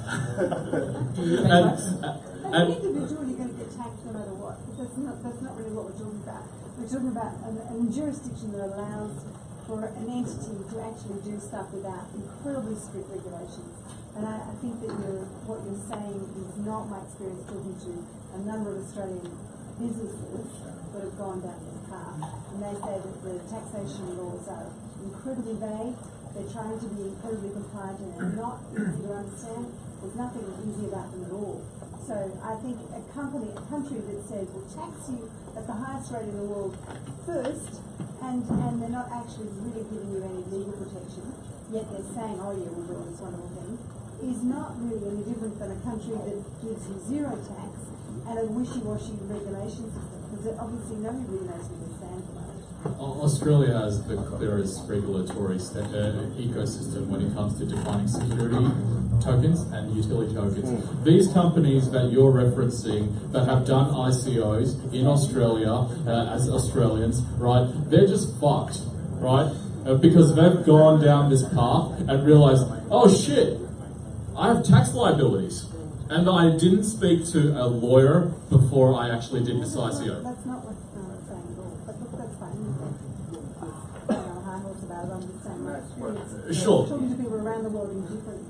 an individual, you're going to get taxed no matter what. That's not really what we're talking about. We're talking about a jurisdiction that allows for an entity to actually do stuff without incredibly strict regulations. And I think that what you're saying is not my experience talking to a number of Australian businesses that have gone down this path. And they say that the taxation laws are incredibly vague. They're trying to be incredibly compliant and they're not easy to understand. There's nothing easy about them at all. So I think a country that says we'll tax you at the highest rate in the world first, and they're not actually really giving you any legal protection, yet they're saying, oh yeah, we'll do this wonderful thing, is not really any different than a country that gives you zero tax and a wishy-washy regulation system, because obviously nobody really knows where they stand for that. Australia has the clearest regulatory ecosystem when it comes to defining security tokens and utility tokens. These companies that you're referencing that have done ICOs in Australia as Australians, right, they're just fucked, right? Because they've gone down this path and realized, oh shit, I have tax liabilities. And I didn't speak to a lawyer before I actually did this ICO. That's not what I'm saying at all. But look, that's fine. High horse about it. I'm just saying my experience. Sure. Talking to people around the world in different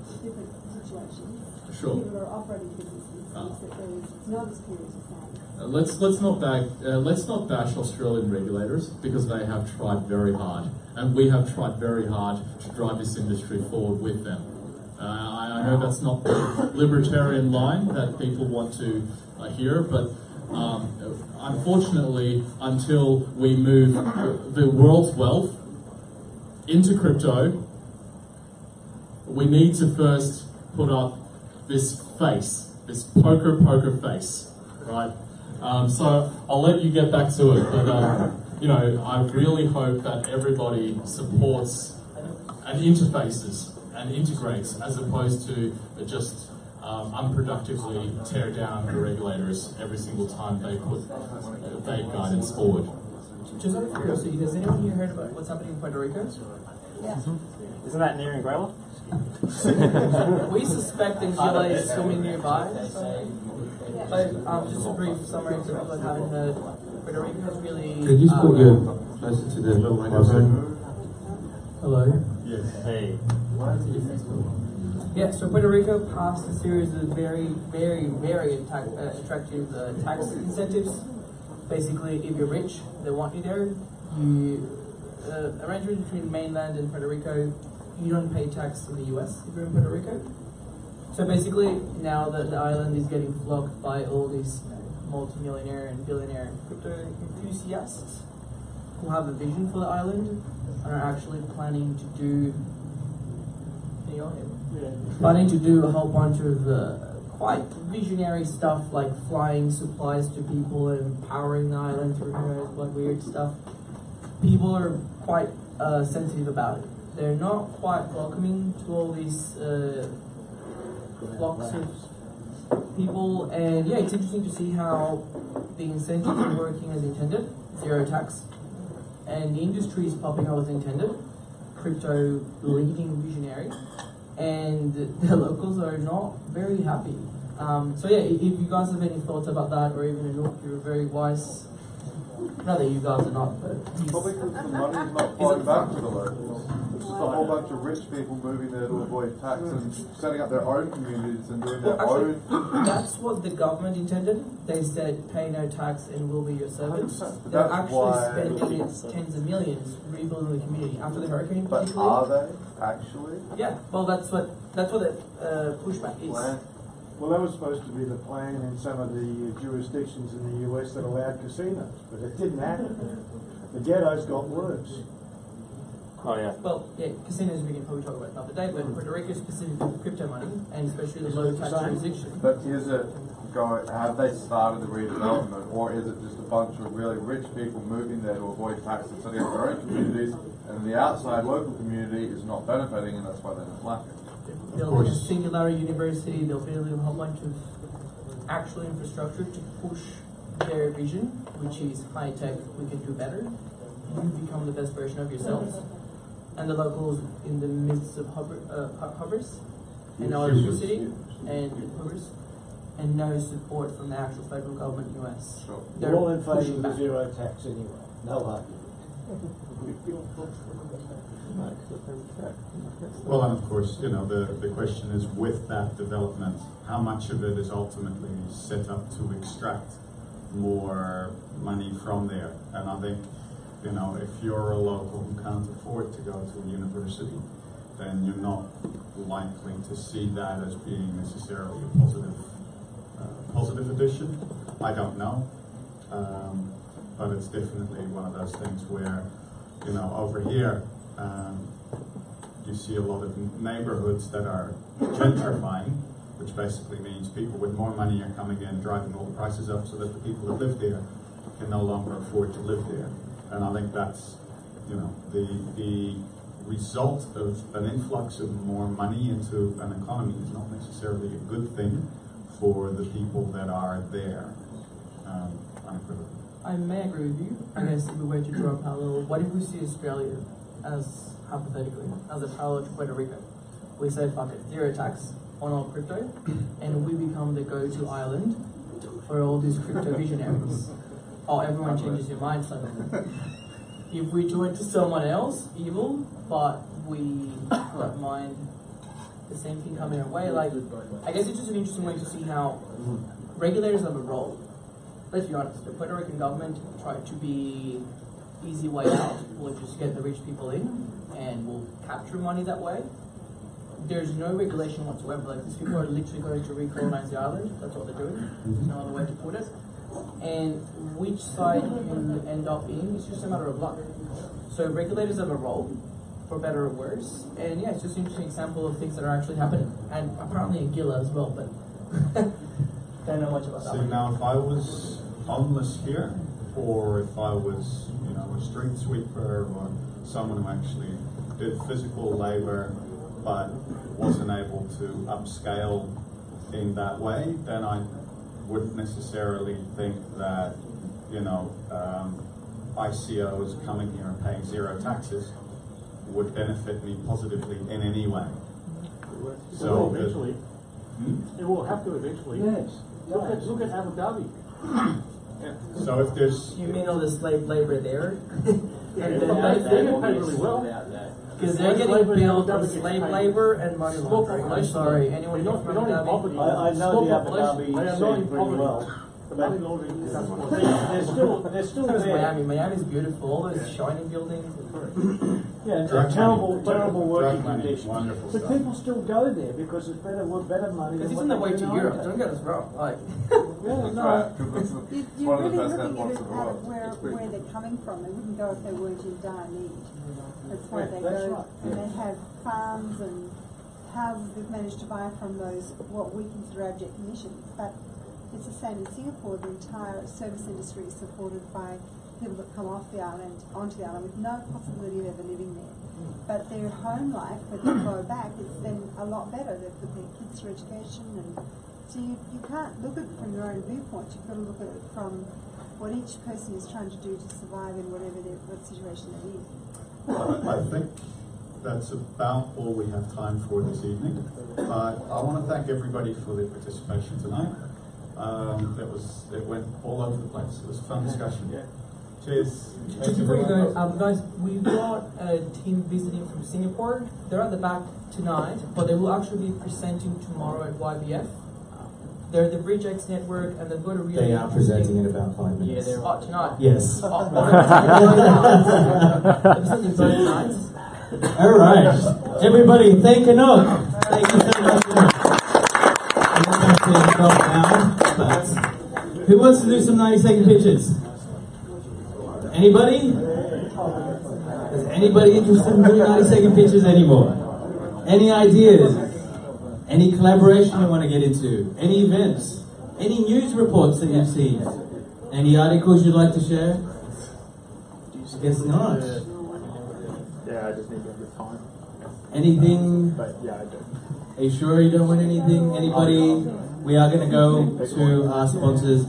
situations. Sure. People that are operating businesses. It's not as clear as you're saying. Let's not bash Australian regulators because they have tried very hard, and we have tried very hard to drive this industry forward with them. I know that's not the libertarian line that people want to hear, but unfortunately, until we move the world's wealth into crypto, we need to first put up this face, this poker face, right? So I'll let you get back to it, but you know, I really hope that everybody supports and interfaces and integrates, as opposed to just unproductively tear down the regulators every single time they put vague guidance forward. Just out of curiosity, has anyone here heard about what's happening in Puerto Rico? Yeah. Isn't that near Anguilla? We suspect Anguilla is swimming nearby. But just a brief summary for people that haven't heard. Puerto Rico has really. Could you just put your closer to the microphone? Hello? Yes. Hey. Yeah, so Puerto Rico passed a series of very attractive tax incentives. Basically, if you're rich, they want you there. Arrangement between mainland and Puerto Rico, you don't pay tax in the US if you're in Puerto Rico. So basically, now that the island is getting flocked by all these multi-millionaire and billionaire crypto enthusiasts who have a vision for the island and are actually planning to do. Can you all hear me? Planning to do a whole bunch of quite visionary stuff like flying supplies to people and powering the island through who knows what weird stuff. People are quite sensitive about it. They're not quite welcoming to all these flocks of people, and yeah, it's interesting to see how the incentives are working as intended, zero tax, and the industry is popping up as intended, crypto leading visionary, and the locals are not very happy. So yeah, if you guys have any thoughts about that, or even Anouk, you're very wise. Not that you guys are not, but probably because the money's not flowing back to the locals. It's just a whole bunch of rich people moving there to avoid tax and setting up their own communities and doing their own. That's what the government intended. They said, pay no tax and we'll be your servants. They're actually why spending tens of millions rebuilding the community after the hurricane. But are they actually? Yeah. Well, that's what the pushback is. Well, that was supposed to be the plan in some of the jurisdictions in the US that allowed casinos, but it didn't happen. The ghettos got worse. Oh yeah. Well, yeah, casinos we can probably talk about another day, but Puerto Rico specifically with crypto money, and especially the low tax jurisdiction. But is it have they started the redevelopment, or is it just a bunch of really rich people moving there to avoid tax and setting up their own communities, and the outside local community is not benefiting, and that's why they're not lacking? Building a singularity university, they'll build a whole bunch of actual infrastructure to push their vision, which is high tech, we can do better. You become the best version of yourselves. And the locals in the midst of hovers and no electricity and hovers and no support from the actual federal government US. Sure. They're all in favour of the zero tax anyway. No argument. Well, and of course, you know, the question is, with that development, how much of it is ultimately set up to extract more money from there? And I think, you know, if you're a local who can't afford to go to a university, then you're not likely to see that as being necessarily a positive addition. I don't know, but it's definitely one of those things where, you know, over here, you see a lot of neighborhoods that are gentrifying, which basically means people with more money are coming in, driving all the prices up so that the people that live there can no longer afford to live there. And I think that's, you know, the result of an influx of more money into an economy is not necessarily a good thing for the people that are there, unequivocally. I may agree with you. I guess if we were to draw a parallel, what if we see Australia as, hypothetically, as a parallel to Puerto Rico? We say, fuck it, zero tax on all crypto, and we become the go-to island for all these crypto visionaries. Oh, everyone changes your mind suddenly. If we do it to someone else, evil, but we don't mind the same thing coming our way. Like, I guess it's just an interesting way to see how regulators have a role. Let's be honest, the Puerto Rican government tried to be easy way out. We'll just get the rich people in and we'll capture money that way. there's no regulation whatsoever. Like these people are literally going to recolonize the island. That's what they're doing. There's no other way to put it. And which side you end up in is just a matter of luck. So regulators have a role, for better or worse. And yeah, it's just an interesting example of things that are actually happening. And apparently in Gila as well, but don't know much about that. See, now if I was homeless here, or if I was, you know, a street sweeper or someone who actually did physical labor but wasn't able to upscale in that way, then I wouldn't necessarily think that, you know, ICOs coming here and paying zero taxes would benefit me positively in any way. So eventually, it will have to eventually. Yes. Look at Abu Dhabi. Yeah. So if there's, you mean all the slave labor there? And they get paid really well. Because they're getting billed on slave labor and money laundering. I'm sorry, anyone not in poverty. I know the Abu Dhabi they are not in pretty poverty. well. The money laundering is They're still So is there. Miami. Miami's beautiful. All those shining buildings. Yeah, Drug terrible money. working Drug money. conditions. Wonderful But stuff. people still go there because it's better money. Because it's than on the what way they to get in Europe. Ireland. Don't get us wrong. Like, Yeah, no. You're really looking at it out of where they're coming from. They wouldn't go if they weren't in dire need. That's why they that's go, right. and they have farms and houses they've managed to buy from those, what we consider abject conditions. But it's the same in Singapore. The entire service industry is supported by people that come off the island, onto the island, with no possibility of ever living there. But their home life, when they go back, it's then a lot better. They've put their kids through education, and so you can't look at it from your own viewpoint. You've got to look at it from what each person is trying to do to survive in what situation they're in. I think that's about all we have time for this evening. I want to thank everybody for their participation tonight. It went all over the place. It was a fun discussion. Cheers. just before you go, guys, we've got a team visiting from Singapore. They're at the back tonight, but they will actually be presenting tomorrow at YBF. They're the BridgeX Network, and they've got a really They are presenting in about 5 minutes. Yeah, they're tonight. Yes. They're presenting both nights. All right. Everybody, thank Anouk. Thank you so much. I'm not going to stop now, but who wants to do some 90-second pitches? Anybody? Is anybody interested in doing 90-second pitches anymore? Any ideas? Any collaboration you want to get into? Any events? Any news reports that you've seen? Any articles you'd like to share? I guess not. Yeah, I just need to have time. Anything? But yeah, I do. Are you sure you don't want anything? Anybody? We are going to go to our sponsors.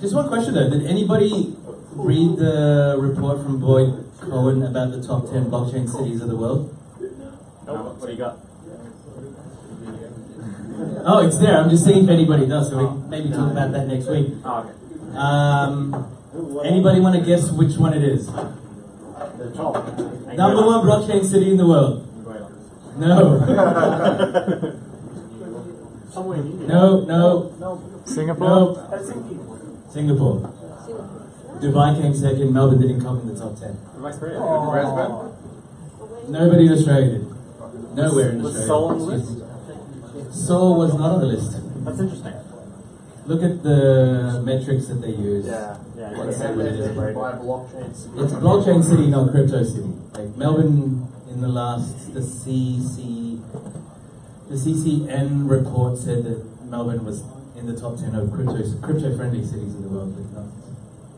Just one question though. Did anybody read the report from Boyd Cohen about the top 10 blockchain cities of the world? What do you got? Oh, it's there. I'm just seeing if anybody does, so we can maybe talk about that next week. Anybody want to guess which one it is? The top. Number one blockchain city in the world. No. Somewhere in India. No. Singapore? No. Singapore. Dubai came second. Melbourne didn't come in the top 10. Nobody in Australia did. Nowhere in Australia. Was Seoul on the list? Seoul was not on the list. That's interesting. Look at the metrics that they use. Yeah. What is it by blockchain city? It's a blockchain city, not crypto city. Like Melbourne in the CCN report said that Melbourne was in the top 10 of crypto-friendly cities in the world, but not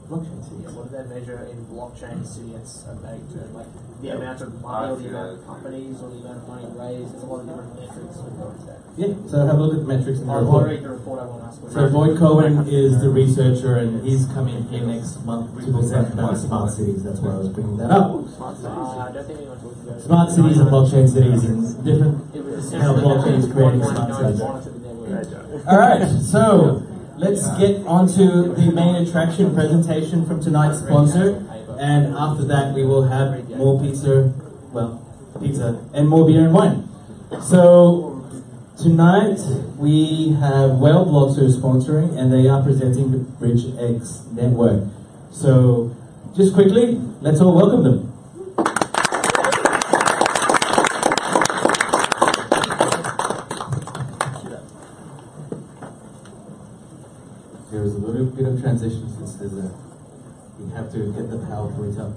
blockchain cities. Yeah, what do they measure in blockchain city? It's a vague term, like the amount of money or the amount of companies or the amount of money raised. There's a lot of different metrics that go into that. Yeah, so have a look at the metrics in the I'll report. read the report. I won't ask what So Boyd Cohen is the researcher, and he's coming here next month to present about smart cities. That's why I was bringing that up. I don't think anyone talks about Smart cities and blockchain cities and different how blockchain is creating smart cities. All right, so let's get on to the main attraction presentation from tonight's sponsor, and after that we will have more pizza and more beer and wine. So tonight we have WhaleBlocks who are sponsoring, and they are presenting the BridgeX Network. So just quickly, let's all welcome them. once we have to get the PowerPoint up.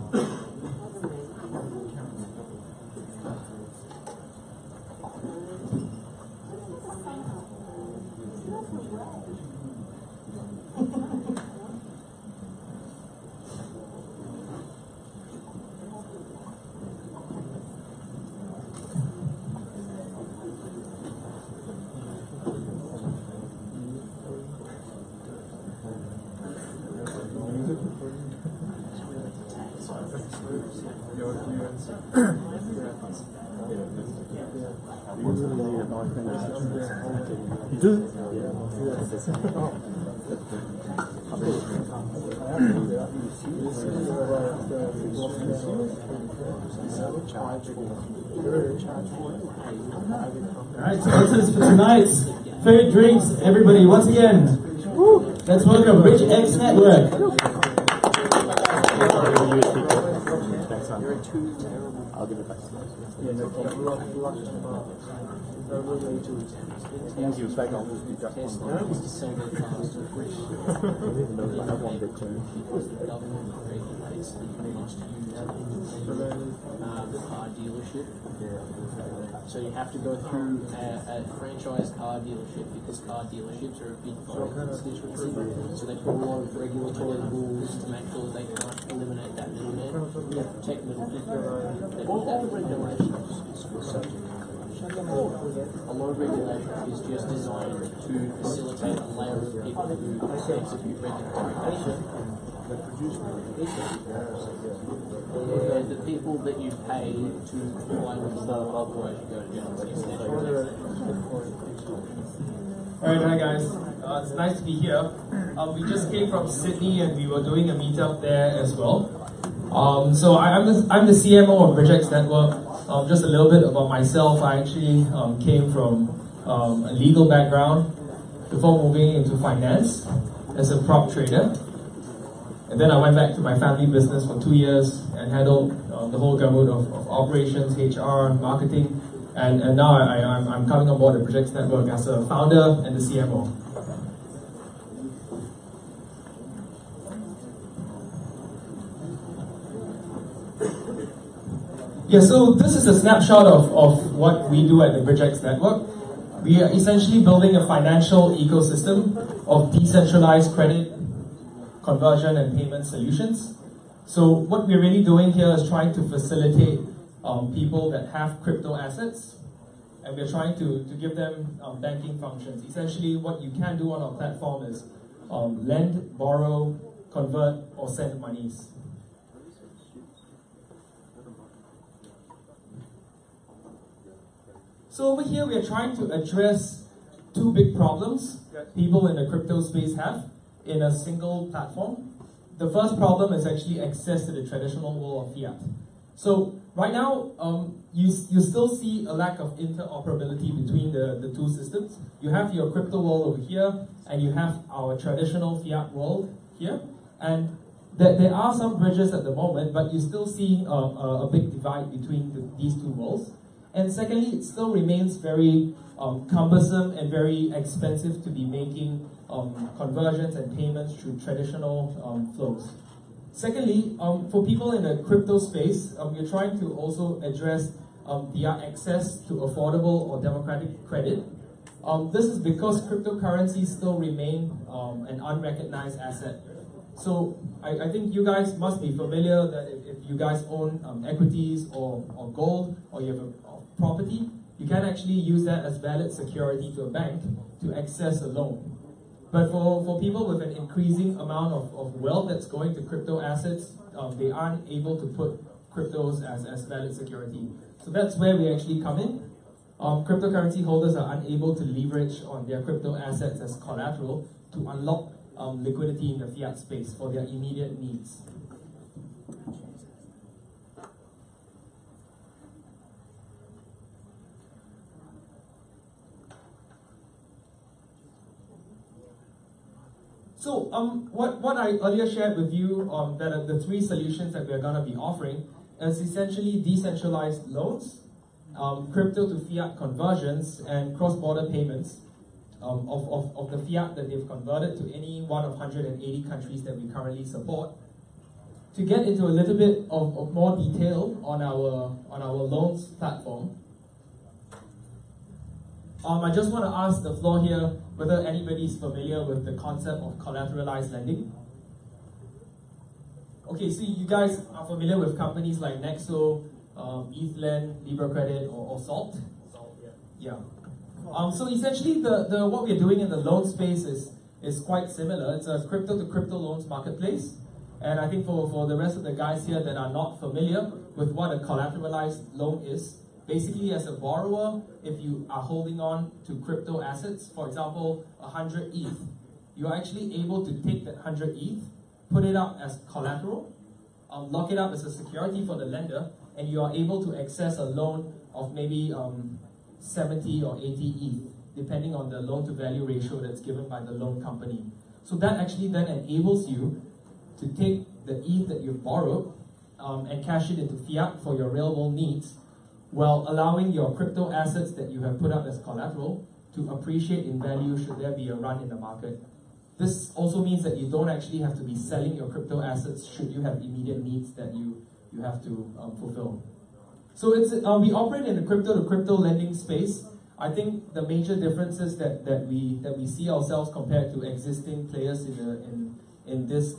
Alright, sponsors for tonight's favorite drinks, everybody, once again, let's welcome BridgeX Network. I'll give it back. The car dealership. So you have to go through a franchise car dealership because car dealerships are a big body constituency. So they put a lot of regulatory rules to make sure they can't eliminate that middleman. They protect middlemen. That regulation is subject. A lot of regulation is just designed to facilitate a layer of people who execute regulatory the people that you pay to comply with the law otherwise you go to jail. Alright, hi guys. It's nice to be here. We just came from Sydney and we were doing a meetup there as well. So I'm the CMO of BridgeX Network. Just a little bit about myself. I actually came from a legal background before moving into finance as a prop trader. And then I went back to my family business for 2 years and handled the whole gamut of operations, HR, marketing, and now I'm coming on board at BridgeX Network as a founder and the CMO. Yeah, so this is a snapshot of what we do at the BridgeX Network. We are essentially building a financial ecosystem of decentralized credit, conversion and payment solutions. So what we're really doing here is trying to facilitate people that have crypto assets, and we're trying to give them banking functions. Essentially what you can do on our platform is lend, borrow, convert or send monies. So over here we are trying to address two big problems that people in the crypto space have in a single platform. The first problem is actually access to the traditional world of fiat. So right now, you still see a lack of interoperability between the two systems. You have your crypto world over here, and you have our traditional fiat world here. And there are some bridges at the moment, but you still see a big divide between these two worlds. And secondly, it still remains very cumbersome and very expensive to be making conversions and payments through traditional flows. Secondly, for people in the crypto space, we're trying to also address their access to affordable or democratic credit. This is because cryptocurrencies still remain an unrecognized asset. So I think you guys must be familiar that if you guys own equities or gold, or you have a property, you can actually use that as valid security to a bank to access a loan. But for people with an increasing amount of wealth that's going to crypto assets, they aren't able to put cryptos as valid security. So that's where we actually come in. Cryptocurrency holders are unable to leverage on their crypto assets as collateral to unlock liquidity in the fiat space for their immediate needs. So what I earlier shared with you that are the three solutions that we're going to be offering is essentially decentralized loans, crypto to fiat conversions, and cross-border payments. of the fiat that they've converted to any one of 180 countries that we currently support. To get into a little bit of more detail on our loans platform, I just want to ask the floor here whether anybody's familiar with the concept of collateralized lending. Okay, so you guys are familiar with companies like Nexo, ETHLend, LibreCredit, or Salt? Salt, yeah. Yeah. So essentially, the what we're doing in the loan space is quite similar. It's a crypto-to-crypto loans marketplace. And I think for the rest of the guys here that are not familiar with what a collateralized loan is, basically as a borrower, if you are holding on to crypto assets, for example, 100 ETH, you're actually able to take that 100 ETH, put it up as collateral, lock it up as a security for the lender, and you are able to access a loan of maybe 70 or 80 ETH, depending on the loan-to-value ratio that's given by the loan company. So that actually then enables you to take the ETH that you've borrowed and cash it into fiat for your real-world needs, while allowing your crypto assets that you have put up as collateral to appreciate in value should there be a run in the market. This also means that you don't actually have to be selling your crypto assets should you have immediate needs that you have to fulfill. So it's we operate in the crypto-to-crypto lending space. I think the major differences that we see ourselves compared to existing players in this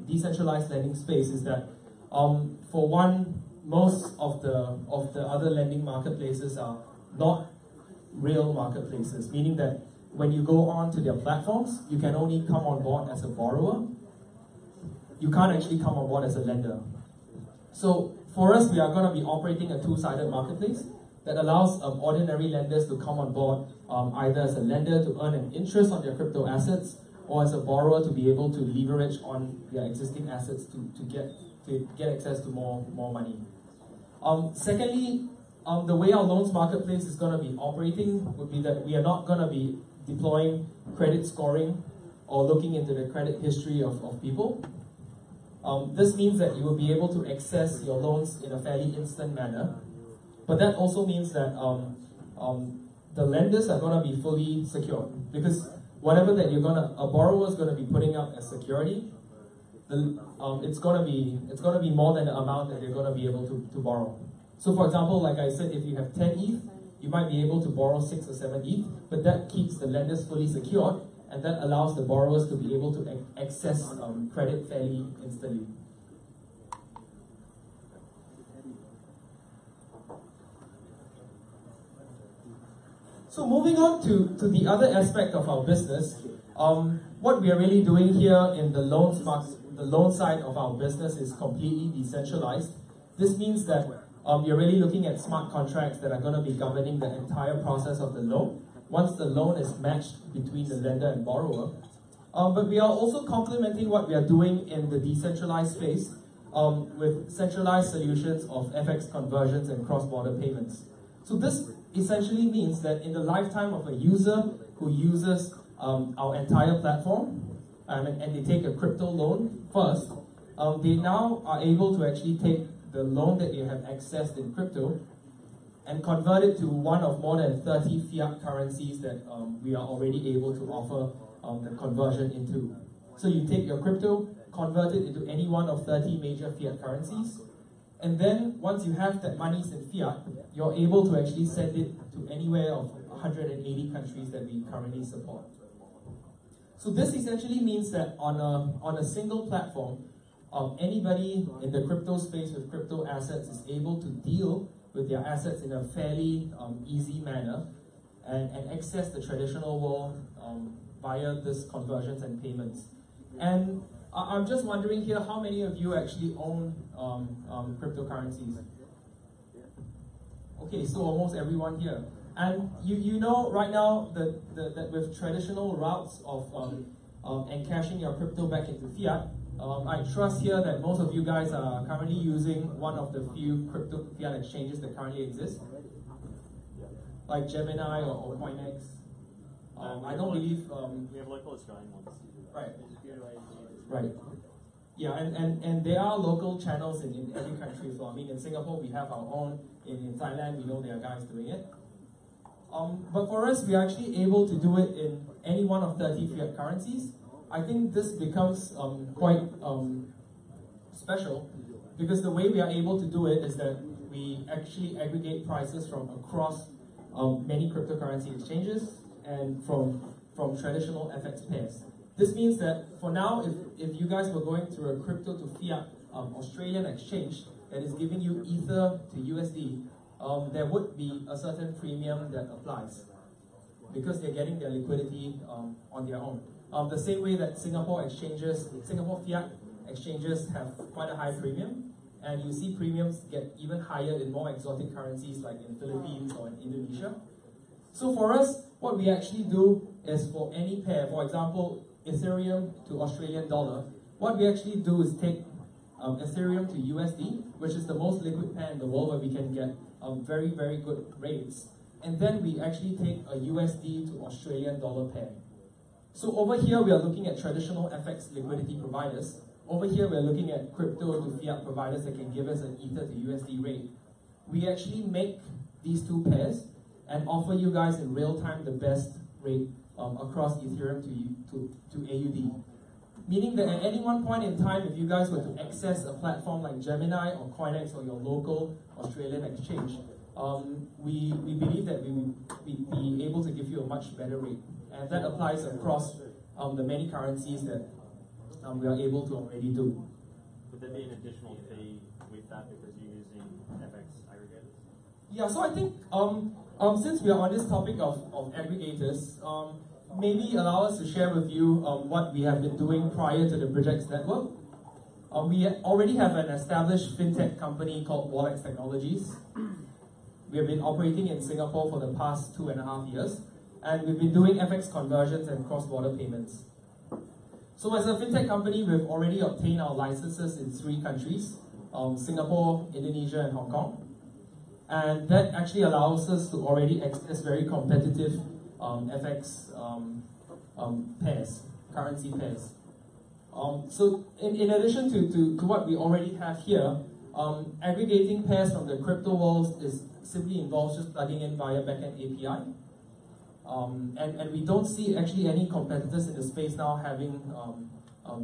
decentralized lending space is that for one, most of the other lending marketplaces are not real marketplaces, meaning that when you go on to their platforms, you can only come on board as a borrower. You can't actually come on board as a lender. So for us, we are going to be operating a two-sided marketplace that allows ordinary lenders to come on board either as a lender to earn an interest on their crypto assets, or as a borrower to be able to leverage on their existing assets to get access to more money. Secondly, the way our loans marketplace is going to be operating would be that we are not going to be deploying credit scoring or looking into the credit history of people. This means that you will be able to access your loans in a fairly instant manner, but that also means that the lenders are going to be fully secured, because whatever that a borrower is going to be putting up as security, it's going to be more than the amount that they're going to be able to borrow. So for example, like I said, if you have 10 ETH, you might be able to borrow 6 or 7 ETH, but that keeps the lenders fully secured, and that allows the borrowers to be able to access credit fairly instantly. So moving on to the other aspect of our business, what we are really doing here in the loan side of our business is completely decentralized. This means that you're really looking at smart contracts that are going to be governing the entire process of the loan once the loan is matched between the lender and borrower. But we are also complementing what we are doing in the decentralized space with centralized solutions of FX conversions and cross-border payments. So this essentially means that in the lifetime of a user who uses our entire platform and they take a crypto loan first, they now are able to actually take the loan that you have accessed in crypto and convert it to one of more than 30 fiat currencies that we are already able to offer the conversion into. So you take your crypto, convert it into any one of 30 major fiat currencies, and then once you have that money in fiat, you're able to actually send it to anywhere of 180 countries that we currently support. So this essentially means that on a single platform, anybody in the crypto space with crypto assets is able to deal with their assets in a fairly easy manner and access the traditional world via this conversions and payments. And I'm just wondering here, how many of you actually own cryptocurrencies? Okay, so almost everyone here. And you know right now that with traditional routes of encashing your crypto back into fiat, I trust here that most of you guys are currently using one of the few crypto fiat exchanges that currently exist, like Gemini or CoinEx. I don't believe we have local Australian ones. Right. Right. Yeah, and there are local channels in every country as well. I mean, in Singapore we have our own. In Thailand we know there are guys doing it. But for us, we are actually able to do it in any one of 30 fiat currencies. I think this becomes quite special because the way we are able to do it is that we actually aggregate prices from across many cryptocurrency exchanges and from traditional FX pairs. This means that for now, if you guys were going through a crypto to fiat Australian exchange that is giving you Ether to USD, there would be a certain premium that applies because they're getting their liquidity on their own. The same way that Singapore fiat exchanges have quite a high premium, and you see premiums get even higher in more exotic currencies like in Philippines or in Indonesia. So for us, what we actually do is for any pair, for example, Ethereum to Australian dollar, what we actually do is take Ethereum to USD, which is the most liquid pair in the world where we can get very, very good rates. And then we actually take a USD to Australian dollar pair. So over here, we are looking at traditional FX liquidity providers. Over here, we're looking at crypto to fiat providers that can give us an Ether to USD rate. We actually make these two pairs and offer you guys in real time the best rate across Ethereum to AUD. Meaning that at any one point in time, if you guys were to access a platform like Gemini or Coinex or your local Australian exchange, we believe that we will be able to give you a much better rate. And that applies across the many currencies that we are able to already do. Would there be an additional fee with that because you're using FX aggregators? Yeah, so I think since we are on this topic of aggregators, maybe allow us to share with you what we have been doing prior to the BridgeX Network. We already have an established fintech company called WhaleBlocks Technologies. We have been operating in Singapore for the past 2.5 years, and we've been doing FX conversions and cross-border payments. So as a fintech company, we've already obtained our licenses in 3 countries, Singapore, Indonesia, and Hong Kong. And that actually allows us to already access very competitive FX pairs, currency pairs. So in addition to what we already have here, aggregating pairs from the crypto world simply involves just plugging in via backend API. And we don't see actually any competitors in the space now having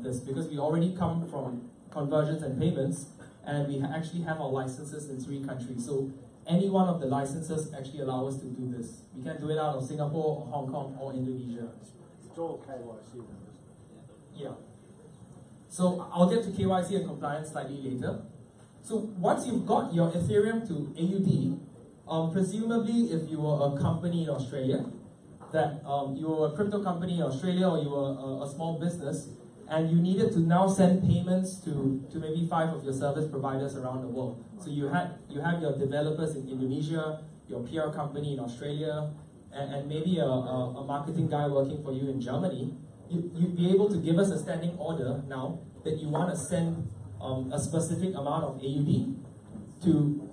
this because we already come from conversions and payments, and we actually have our licenses in 3 countries. So any one of the licenses actually allow us to do this. We can do it out of Singapore, or Hong Kong, or Indonesia. It's all KYC then, isn't it? Yeah. So I'll get to KYC and compliance slightly later. So once you've got your Ethereum to AUD, presumably if you were a company in Australia, that you were a crypto company in Australia or you were a small business, and you needed to now send payments to maybe 5 of your service providers around the world. So you have your developers in Indonesia, your PR company in Australia, and maybe a marketing guy working for you in Germany. You'd be able to give us a standing order now that you want to send a specific amount of AUD to.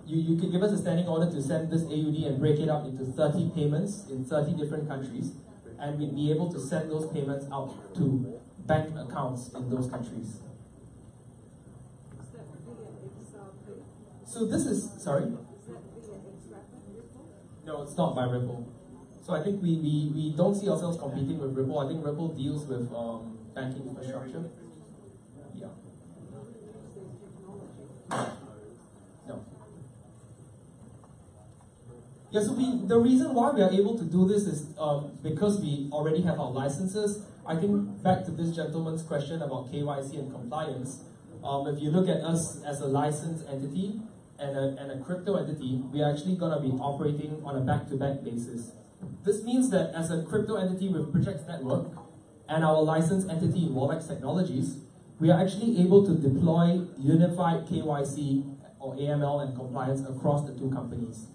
You can give us a standing order to send this AUD and break it up into 30 payments in 30 different countries, and we'd be able to send those payments out to bank accounts in those countries. So this is, sorry? No, it's not by Ripple. So I think we don't see ourselves competing with Ripple. I think Ripple deals with banking infrastructure. Yeah. No. Yeah, so the reason why we are able to do this is because we already have our licenses. I think back to this gentleman's question about KYC and compliance, if you look at us as a licensed entity and a crypto entity, we are actually going to be operating on a back-to-back basis. This means that as a crypto entity with BridgeX Network and our licensed entity in WhaleBlocks Technologies, we are actually able to deploy unified KYC or AML and compliance across the 2 companies.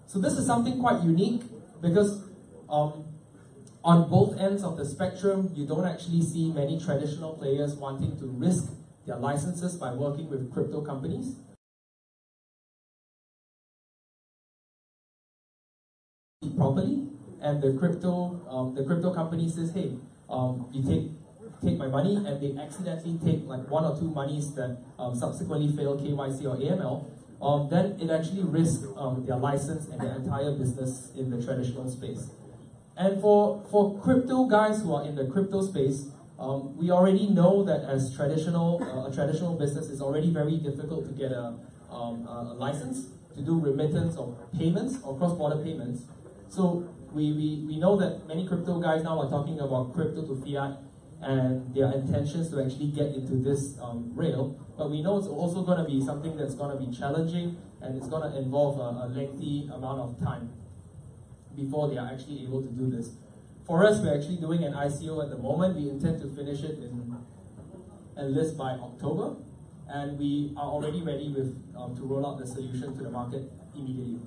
So this is something quite unique because on both ends of the spectrum, you don't actually see many traditional players wanting to risk their licenses by working with crypto companies. Properly, and the crypto company says, hey, you take my money, and they accidentally take like 1 or 2 monies that subsequently fail KYC or AML. then it actually risks their license and their entire business in the traditional space. And for crypto guys who are in the crypto space, we already know that as a traditional business, it's already very difficult to get a license to do remittance or payments or cross-border payments. So we know that many crypto guys now are talking about crypto to fiat and their intentions to actually get into this rail. But we know it's also going to be something that's going to be challenging, and it's going to involve a lengthy amount of time before they are actually able to do this. For us, we're actually doing an ICO at the moment. We intend to finish it and list by October, and we are already ready with to roll out the solution to the market immediately.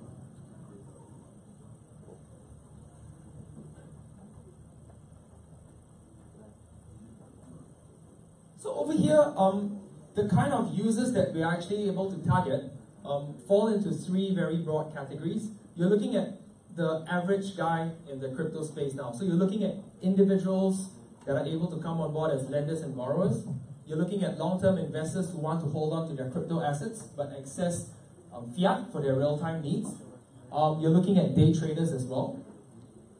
So over here, the kind of users that we're actually able to target fall into three very broad categories. You're looking at the average guy in the crypto space now. So you're looking at individuals that are able to come on board as lenders and borrowers. You're looking at long-term investors who want to hold on to their crypto assets but access fiat for their real-time needs. You're looking at day traders as well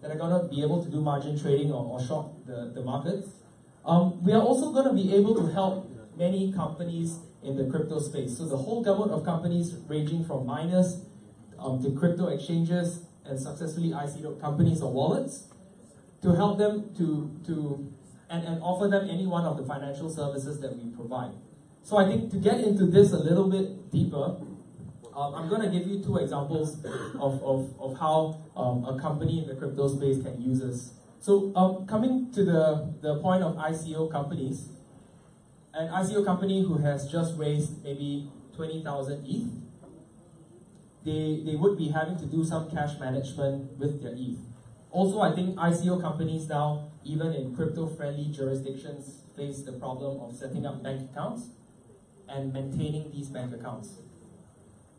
that are going to be able to do margin trading or short the markets. We are also going to be able to help many companies in the crypto space. So the whole gamut of companies ranging from miners to crypto exchanges and successfully ICO'd companies or wallets to help them and offer them any one of the financial services that we provide. So I think to get into this a little bit deeper, I'm going to give you two examples of how a company in the crypto space can use us. So coming to the point of ICO companies, an ICO company who has just raised maybe 20,000 ETH, they would be having to do some cash management with their ETH. Also, I think ICO companies now, even in crypto-friendly jurisdictions, face the problem of setting up bank accounts and maintaining these bank accounts.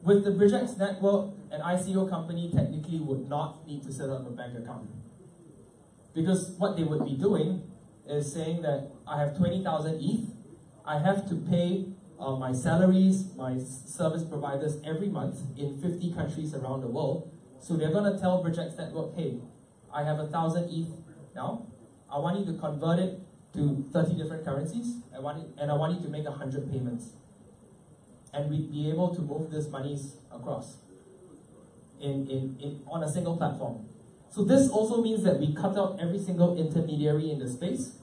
With the BridgeX Network, an ICO company technically would not need to set up a bank account. Because what they would be doing is saying that I have 20,000 ETH, I have to pay my salaries, my service providers every month in 50 countries around the world. So they're going to tell BridgeX Network, hey, I have 1,000 ETH now. I want you to convert it to 30 different currencies, and I want you to make 100 payments. And we'd be able to move these monies across on a single platform. So this also means that we cut out every single intermediary in the space.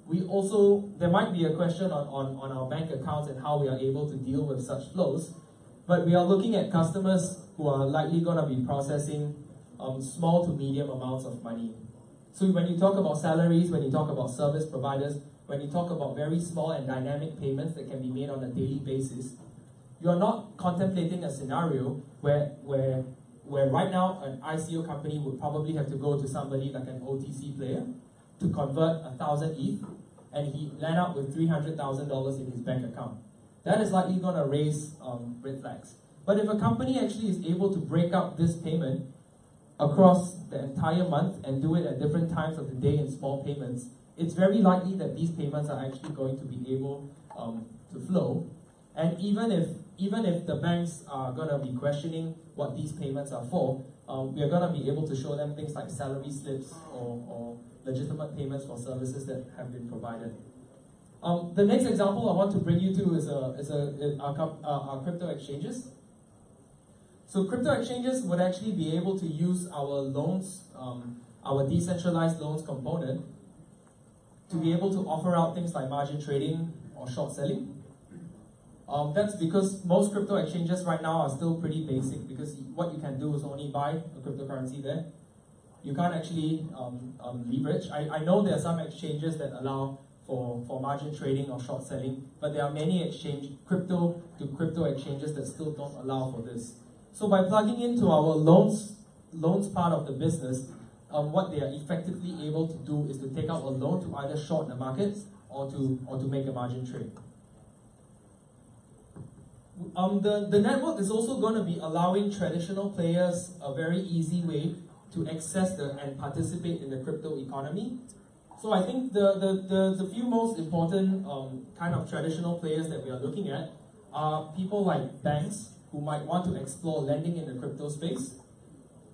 There might be a question on our bank accounts and how we are able to deal with such flows, but we are looking at customers who are likely going to be processing small to medium amounts of money. So when you talk about salaries, when you talk about service providers, when you talk about very small and dynamic payments that can be made on a daily basis, you are not contemplating a scenario where right now an ICO company would probably have to go to somebody like an OTC player to convert 1,000 ETH, and he land up with $300,000 in his bank account. That is likely going to raise red flags. But if a company actually is able to break up this payment across the entire month and do it at different times of the day in small payments, it's very likely that these payments are actually going to be able to flow. And even if the banks are going to be questioning what these payments are for, we are going to be able to show them things like salary slips or legitimate payments for services that have been provided. The next example I want to bring you to is our crypto exchanges. So crypto exchanges would actually be able to use our loans, our decentralized loans component, to be able to offer out things like margin trading or short selling. That's because most crypto exchanges right now are still pretty basic, because what you can do is only buy a cryptocurrency there. You can't actually leverage. I know there are some exchanges that allow for margin trading or short selling, but there are many crypto to crypto exchanges that still don't allow for this. So by plugging into our loans part of the business, what they are effectively able to do is to take out a loan to either short the markets or to make a margin trade. The network is also going to be allowing traditional players a very easy way to access and participate in the crypto economy. So I think the few most important kind of traditional players that we are looking at are people like banks who might want to explore lending in the crypto space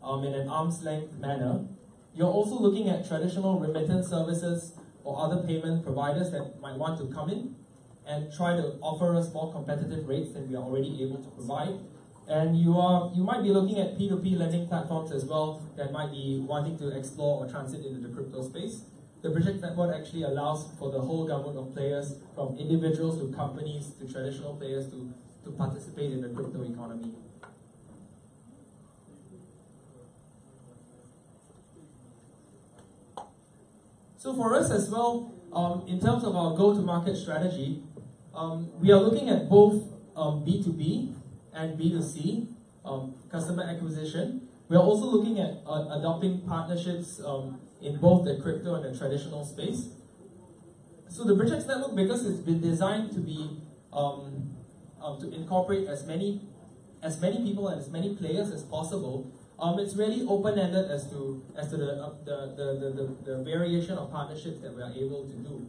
in an arm's length manner. You're also looking at traditional remittance services or other payment providers that might want to come in and try to offer us more competitive rates than we are already able to provide. And you might be looking at P2P lending platforms as well that might be wanting to explore or transit into the crypto space. The BridgeX Network actually allows for the whole gamut of players, from individuals to companies to traditional players, to participate in the crypto economy. So for us as well, in terms of our go-to-market strategy, we are looking at both B2B and B2C customer acquisition. We are also looking at adopting partnerships in both the crypto and the traditional space. So the BridgeX Network, because it's been designed to be to incorporate as many people and as many players as possible, it's really open-ended as to the variation of partnerships that we are able to do.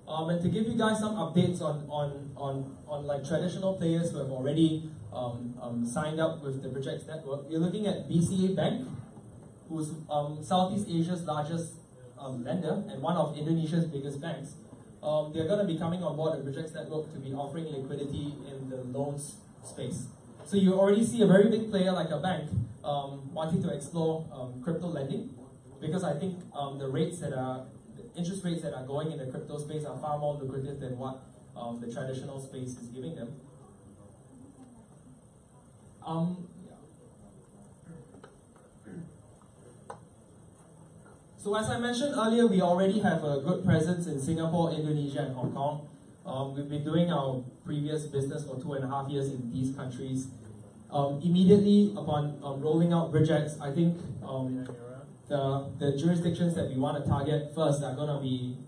And to give you guys some updates on like traditional players who have already signed up with the BridgeX Network, we're looking at BCA Bank, who's Southeast Asia's largest lender and one of Indonesia's biggest banks. They're going to be coming on board the BridgeX Network to be offering liquidity in the loans space. So you already see a very big player like a bank wanting to explore crypto lending, because I think the interest rates that are going in the crypto space are far more lucrative than what the traditional space is giving them. So as I mentioned earlier, we already have a good presence in Singapore, Indonesia, and Hong Kong. We've been doing our previous business for 2.5 years in these countries. Immediately upon rolling out BridgeX, I think the jurisdictions that we want to target first are going to be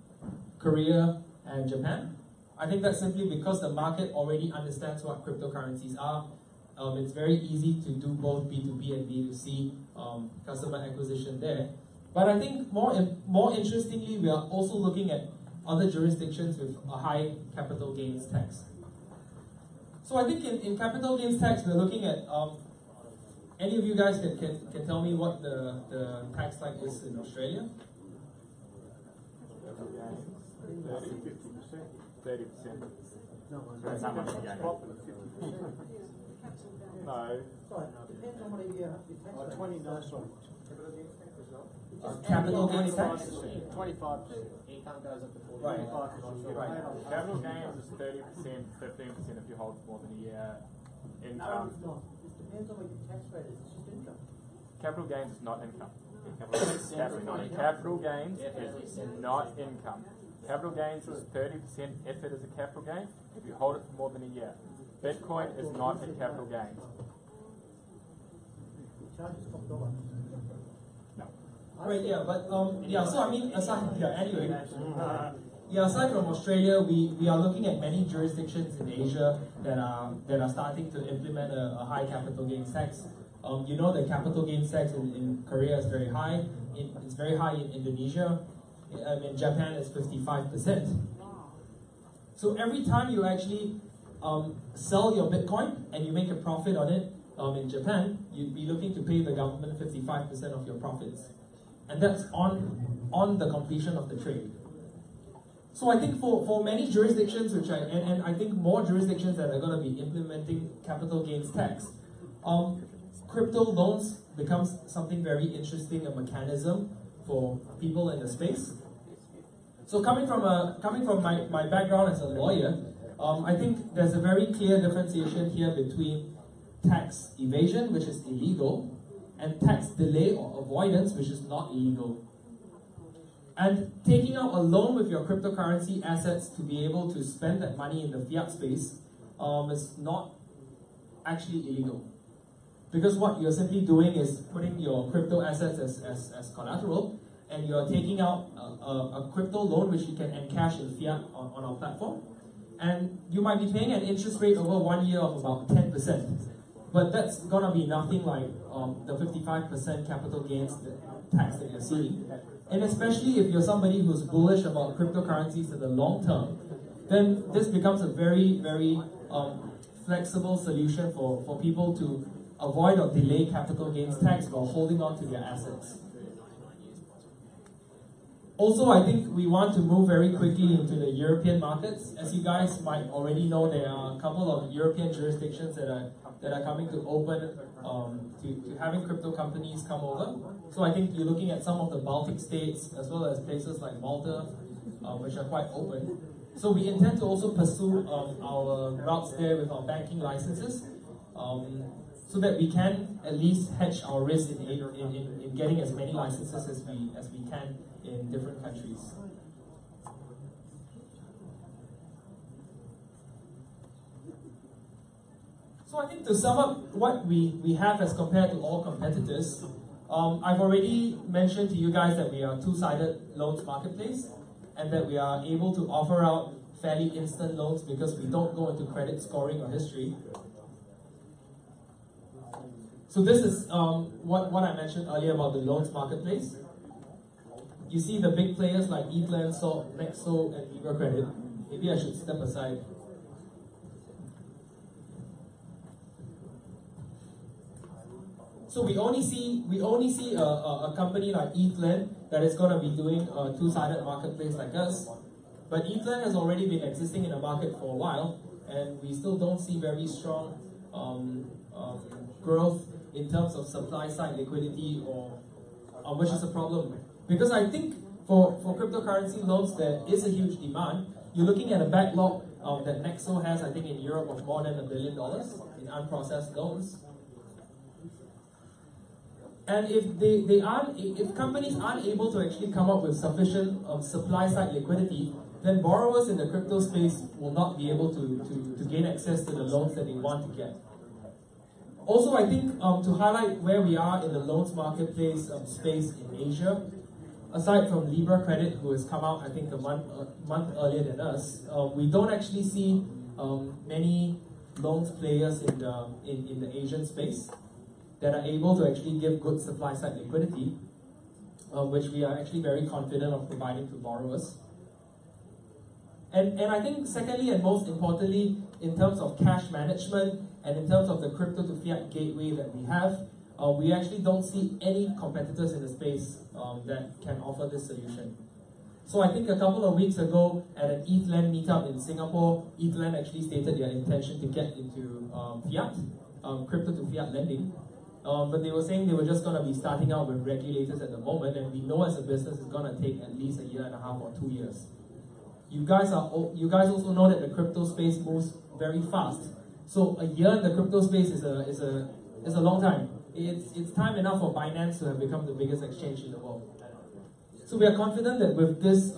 Korea and Japan. I think that's simply because the market already understands what cryptocurrencies are. It's very easy to do both B2B and B2C customer acquisition there. But I think more interestingly, we are also looking at other jurisdictions with a high capital gains tax. So I think in capital gains tax, we're looking at, any of you guys can tell me what the tax like is in Australia? 30%. That's how much you get. No. Depends on what you get. 29, sorry. Capital gains tax? 25%. Income goes up to 40%. Right. Right. Capital gains is 30%, 15% if you hold for more than a year. Income. It depends on what your tax rate is. It's just income. Capital gains is not income. Capital gains is not income. Capital gains is 30% if it is a capital gain, if you hold it for more than a year. Bitcoin is not a capital gain. No. Right, yeah, but so I mean, aside from Australia, we are looking at many jurisdictions in Asia that are starting to implement a high capital gains tax. You know, the capital gains tax in Korea is very high. It's very high in Indonesia. In Japan, it's 55%. So every time you actually sell your Bitcoin and you make a profit on it in Japan, you'd be looking to pay the government 55% of your profits. And that's on the completion of the trade. So I think for many jurisdictions, and I think more jurisdictions that are going to be implementing capital gains tax, crypto loans becomes something very interesting, a mechanism for people in the space. So coming from my background as a lawyer, I think there's a very clear differentiation here between tax evasion, which is illegal, and tax delay or avoidance, which is not illegal. And taking out a loan with your cryptocurrency assets to be able to spend that money in the fiat space is not actually illegal. Because what you're simply doing is putting your crypto assets as collateral, and you're taking out a crypto loan which you can encash in fiat on our platform. And you might be paying an interest rate over 1 year of about 10%. But that's going to be nothing like the 55% capital gains tax that you're seeing. And especially if you're somebody who's bullish about cryptocurrencies in the long term, then this becomes a very, very flexible solution for people to avoid or delay capital gains tax while holding on to their assets. Also, I think we want to move very quickly into the European markets. As you guys might already know, there are a couple of European jurisdictions that are coming to open to having crypto companies come over. So I think you're looking at some of the Baltic states as well as places like Malta, which are quite open. So we intend to also pursue our routes there with our banking licenses, so that we can at least hedge our risk in getting as many licenses as we can in different countries. So I think to sum up what we have as compared to all competitors, I've already mentioned to you guys that we are a two-sided loans marketplace, and that we are able to offer out fairly instant loans because we don't go into credit scoring or history. So this is what I mentioned earlier about the loans marketplace. You see the big players like ePlan, Salt, Nexo, and Libra Credit. Maybe I should step aside. So we only see a company like ePlan that is going to be doing a two-sided marketplace like us. But ePlan has already been existing in the market for a while, and we still don't see very strong growth in terms of supply-side liquidity, or which is a problem. Because I think for cryptocurrency loans, there is a huge demand. You're looking at a backlog that Nexo has, I think, in Europe of more than $1 billion in unprocessed loans. And if companies aren't able to actually come up with sufficient supply-side liquidity, then borrowers in the crypto space will not be able to gain access to the loans that they want to get. Also, I think to highlight where we are in the loans marketplace space in Asia, aside from Libra Credit, who has come out, I think, a month earlier than us, we don't actually see many loans players in the Asian space that are able to actually give good supply-side liquidity, which we are actually very confident of providing to borrowers. And I think secondly and most importantly, in terms of cash management and in terms of the crypto to fiat gateway that we have, we actually don't see any competitors in the space that can offer this solution. So I think a couple of weeks ago at an ETHLend meetup in Singapore, ETHLend actually stated their intention to get into fiat, crypto to fiat lending. But they were saying they were just going to be starting out with regulators at the moment, and we know as a business it's going to take at least 1.5 years or 2 years. You guys also know that the crypto space moves very fast. So a year in the crypto space is a long time. It's time enough for Binance to have become the biggest exchange in the world. So we are confident that with this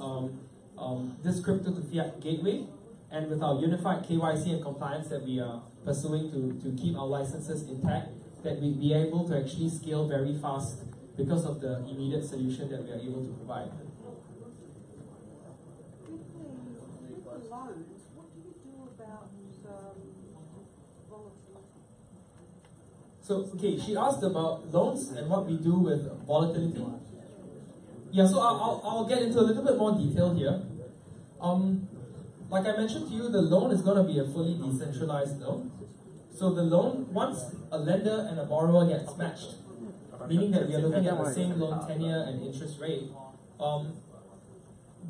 this crypto to fiat gateway, and with our unified KYC and compliance that we are pursuing to keep our licenses intact, that we'll be able to actually scale very fast because of the immediate solution that we are able to provide. With the loans, what do you do about volatility? So, okay, she asked about loans and what we do with volatility. Yeah, so I'll get into a little bit more detail here. Like I mentioned to you, the loan is going to be a fully decentralized loan. So the loan, once a lender and a borrower gets matched, meaning that we are looking at the same loan tenure and interest rate,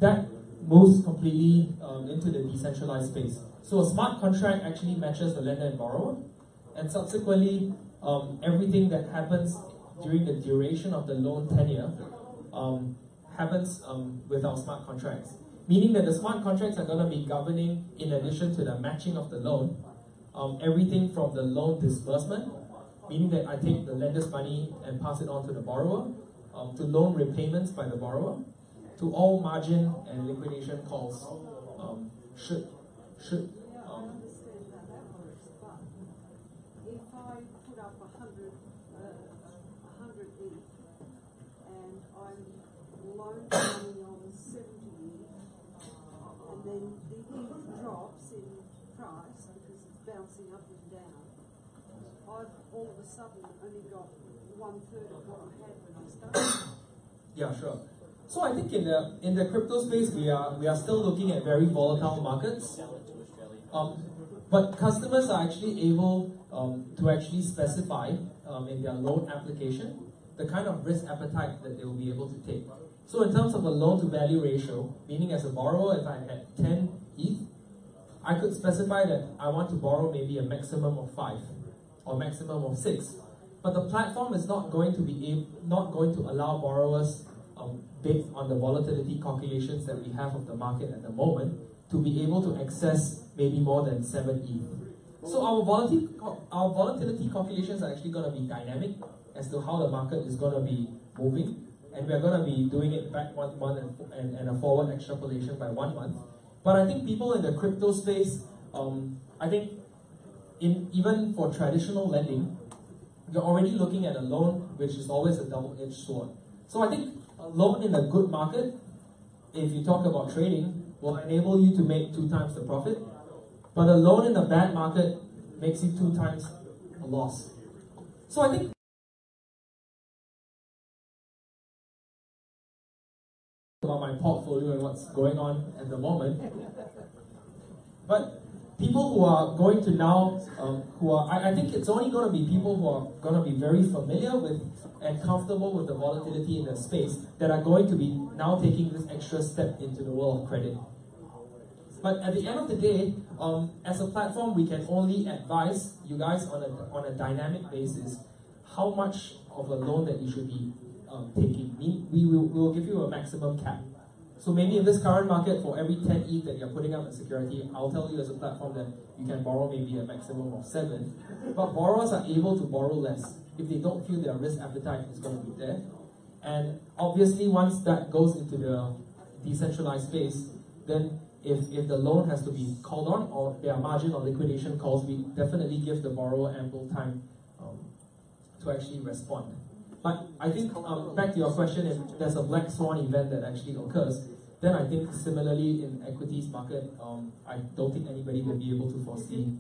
that moves completely into the decentralized space. So a smart contract actually matches the lender and borrower, and subsequently everything that happens during the duration of the loan tenure happens with our smart contracts. Meaning that the smart contracts are going to be governing, in addition to the matching of the loan, everything from the loan disbursement, meaning that I take the lender's money and pass it on to the borrower, to loan repayments by the borrower, to all margin and liquidation calls. Should I understand how that works, but if I put up 100 ETH and I'm loaned money on 70 ETH, and then the ETH drops in price because it's bouncing up and down, I've all of a sudden only got 1/3 of what I had when I started. Yeah, sure. So I think in the crypto space, we are still looking at very volatile markets. But customers are actually able to actually specify in their loan application the kind of risk appetite that they will be able to take. So in terms of a loan to value ratio, meaning as a borrower, if I had 10 ETH, I could specify that I want to borrow maybe a maximum of 5 or maximum of 6. But the platform is not going to allow borrowers, based on the volatility calculations that we have of the market at the moment, to be able to access maybe more than 7 ETH. So our volatility calculations are actually going to be dynamic as to how the market is going to be moving, and we're going to be doing it back 1 month and a forward extrapolation by 1 month. But I think people in the crypto space, I think even for traditional lending, you're already looking at a loan which is always a double-edged sword. So I think a loan in a good market, if you talk about trading, will enable you to make 2 times the profit. But a loan in a bad market makes you 2 times a loss. So I think about my portfolio and what's going on at the moment. But people who are going to now, I think it's only going to be people who are going to be very familiar with and comfortable with the volatility in the space that are going to be now taking this extra step into the world of credit. But at the end of the day, as a platform, we can only advise you guys on a dynamic basis how much of a loan that you should be taking. We will give you a maximum cap. So maybe in this current market, for every 10 ETH that you're putting up as security, I'll tell you as a platform that you can borrow maybe a maximum of 7. But borrowers are able to borrow less if they don't feel their risk appetite is going to be there. And obviously, once that goes into the decentralized space, then if the loan has to be called on or there are margin or liquidation calls, we definitely give the borrower ample time to actually respond. But I think, back to your question, if there's a black swan event that actually occurs, then I think similarly in equities market, I don't think anybody will be able to foresee.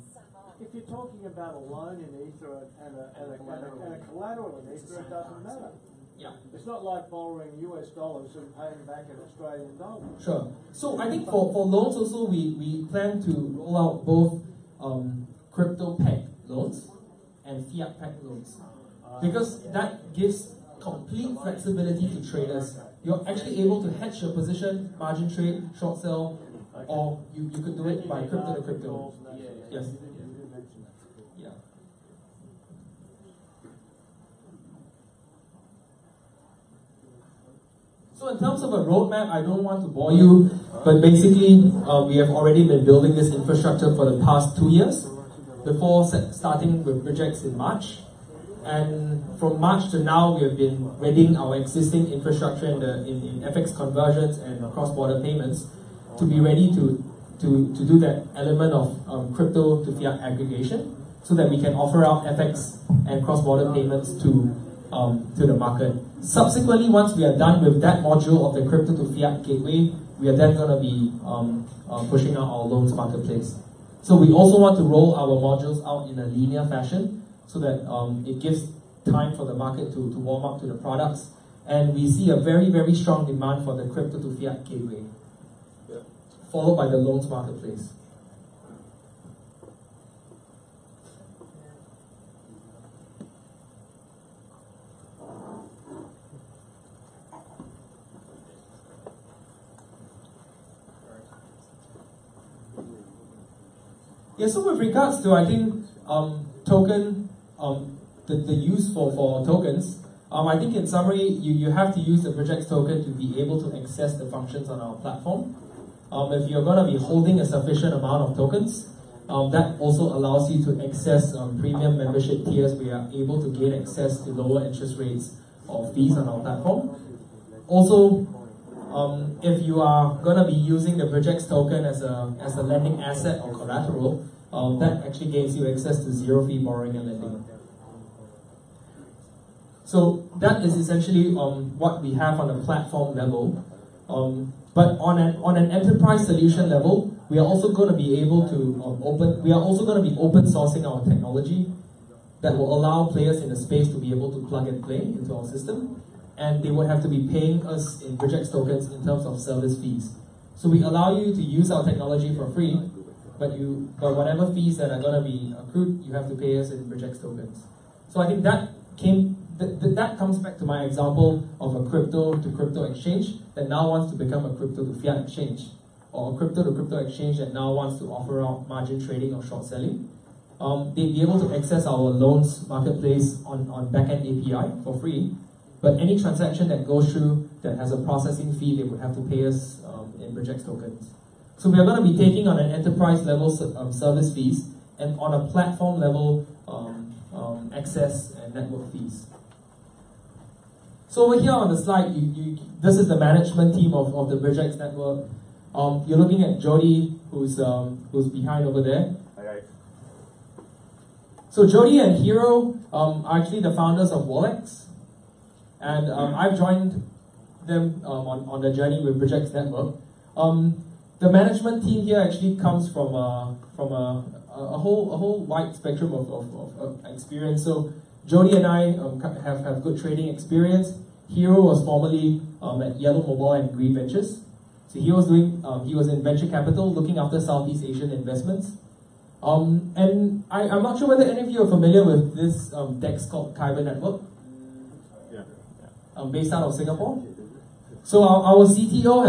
If you're talking about a loan in Ether and a collateral in Ether, it doesn't matter. Yeah. It's not like borrowing US dollars and paying back in Australian dollars. Sure. So I think for loans also, we plan to roll out both crypto-pegged loans and fiat-pegged loans. Because that gives complete flexibility to traders. You're actually able to hedge your position, margin trade, short sell, or you could do it by crypto to crypto. Yes. Yeah. So in terms of a roadmap, I don't want to bore you, but basically we have already been building this infrastructure for the past 2 years, before starting with BridgeX in March. And from March to now, we have been readying our existing infrastructure in FX conversions and cross-border payments to be ready to do that element of crypto to fiat aggregation, so that we can offer out FX and cross-border payments to the market. Subsequently, once we are done with that module of the crypto to fiat gateway, we are then going to be pushing out our loans marketplace. So we also want to roll our modules out in a linear fashion, so that it gives time for the market to warm up to the products. And we see a very, very strong demand for the crypto to fiat gateway, followed by the loans marketplace. Yeah, so with regards to, I think, token, the use for tokens, I think in summary, you have to use the BridgeX token to be able to access the functions on our platform. If you're going to be holding a sufficient amount of tokens, that also allows you to access premium membership tiers. We are able to gain access to lower interest rates or fees on our platform. Also, if you are going to be using the BridgeX token as a lending asset or collateral, that actually gives you access to zero fee borrowing and lending. So that is essentially what we have on a platform level. But on an enterprise solution level, we are also going to be able to we are also going to be open sourcing our technology that will allow players in the space to be able to plug and play into our system, and they would have to be paying us in BridgeX tokens in terms of service fees. So we allow you to use our technology for free, but whatever fees that are going to be accrued, you have to pay us in BridgeX tokens. So I think that comes back to my example of a crypto to crypto exchange that now wants to become a crypto to fiat exchange, or a crypto to crypto exchange that now wants to offer out margin trading or short selling. They'd be able to access our loans marketplace on backend API for free, but any transaction that goes through that has a processing fee, they would have to pay us in BridgeX tokens. So we are going to be taking on an enterprise level service fees and on a platform level access and network fees. So over here on the slide, this is the management team of the BridgeX Network. You're looking at Jody, who's behind over there. Okay. So Jody and Hero are actually the founders of WhaleBlocks, and I've joined them on the journey with BridgeX Network. The management team here actually comes from a whole wide spectrum of experience. So Jody and I have good trading experience. Hero was formerly at Yellow Mobile and Green Ventures. So he was in venture capital, looking after Southeast Asian investments. And I'm not sure whether any of you are familiar with this DEX called Kyber Network. Based out of Singapore. So our CTO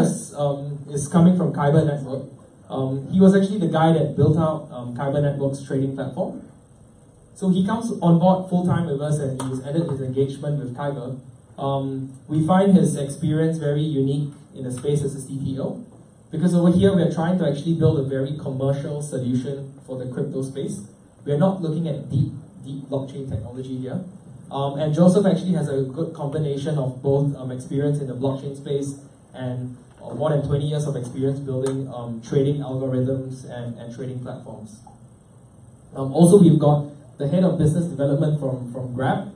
is coming from Kyber Network. He was actually the guy that built out Kyber Network's trading platform. So he comes on board full-time with us and he's ended his engagement with Kyber. We find his experience very unique in the space as a CTO, because over here we are trying to actually build a very commercial solution for the crypto space. We are not looking at deep blockchain technology here. And Joseph actually has a good combination of both experience in the blockchain space and more than 20 years of experience building trading algorithms and trading platforms. Also, we've got the head of business development from Grab,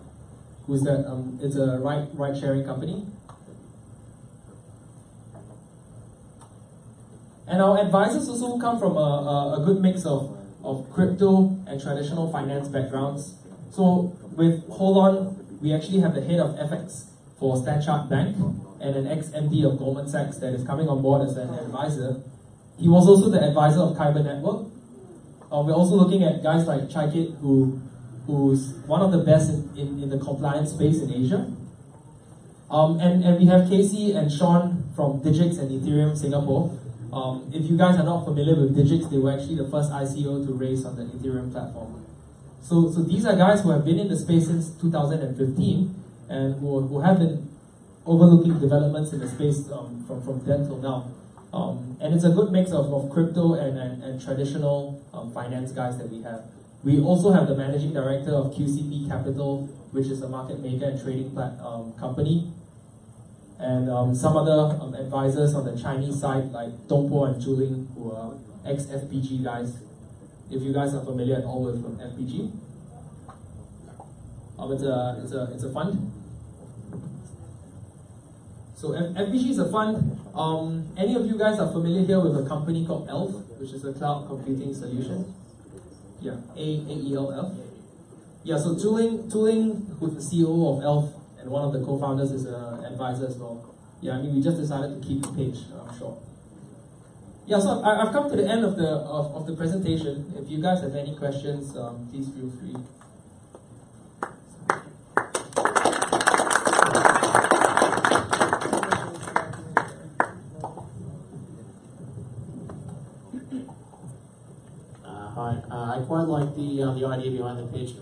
who's it's a ride-sharing company. And our advisors also come from a good mix of crypto and traditional finance backgrounds. So with Hold On, we actually have the head of FX for Stanchart Bank and an ex-MD of Goldman Sachs that is coming on board as an advisor. He was also the advisor of Kyber Network. We're also looking at guys like Chaikit, who's one of the best in the compliance space in Asia. And we have Casey and Sean from DigX and Ethereum Singapore. If you guys are not familiar with DigX, they were actually the first ICO to raise on the Ethereum platform. So these are guys who have been in the space since 2015 and who have been overlooking developments in the space from then till now. And it's a good mix of crypto and traditional finance guys that we have. We also have the managing director of QCP Capital, which is a market maker and trading company. And some other advisors on the Chinese side, like Dongpo and Zhuling, who are ex-FPG guys. If you guys are familiar at all with FPG. It's a fund. So FPG is a fund. Any of you guys are familiar here with a company called ELF, which is a cloud computing solution? Yeah, AELF. Yeah, so Zhuling, who's the CEO of ELF and one of the co-founders, is an advisor as well. Yeah, I mean, we just decided to keep the page short. Yeah, so I've come to the end of the presentation. If you guys have any questions, please feel free. Hi, I quite like the idea behind the pitch.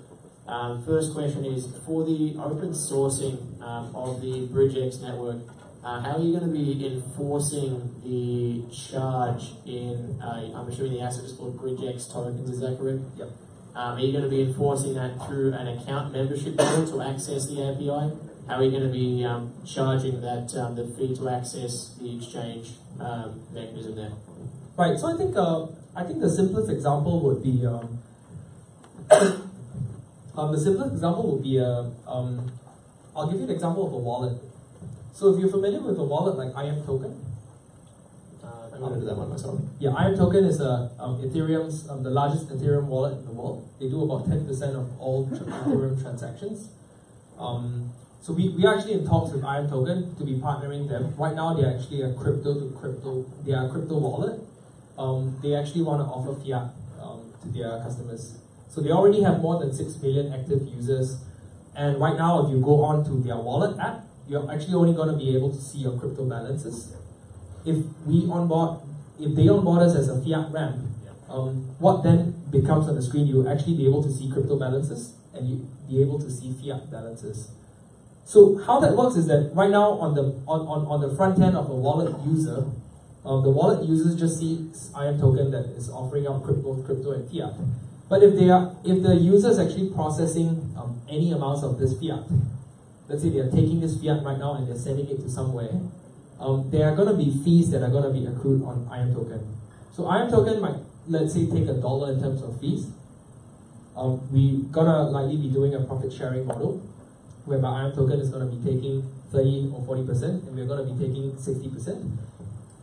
First question is, for the open sourcing of the BridgeX network, how are you going to be enforcing the charge in, I'm assuming the asset is called BridgeX tokens, is that correct? Yep. Are you going to be enforcing that through an account membership model to access the API? How are you going to be charging that the fee to access the exchange mechanism there? Right, so I think the simplest example would be I'll give you an example of a wallet. So if you're familiar with a wallet like IM Token, I'm going to do that one myself. Yeah, IM Token is Ethereum's the largest Ethereum wallet in the world. They do about 10% of all Ethereum transactions. So we are actually in talks with IM Token to be partnering them. Right now, they're actually a crypto wallet. they actually want to offer fiat to their customers. So they already have more than 6 million active users. And right now, if you go on to their wallet app, you're actually only going to be able to see your crypto balances. If they onboard us as a fiat ramp, what then becomes on the screen, you'll actually be able to see crypto balances and you be able to see fiat balances. So how that works is that right now on the front end of a wallet user, the wallet users just see IAM token that is offering up crypto and fiat. But if the user is actually processing any amounts of this fiat, let's say they are taking this fiat right now and they're sending it to somewhere, there are going to be fees that are going to be accrued on IAM token. So IAM token might, let's say, take $1 in terms of fees. We're going to likely be doing a profit sharing model, whereby IAM token is going to be taking 30 or 40%, and we're going to be taking 60%.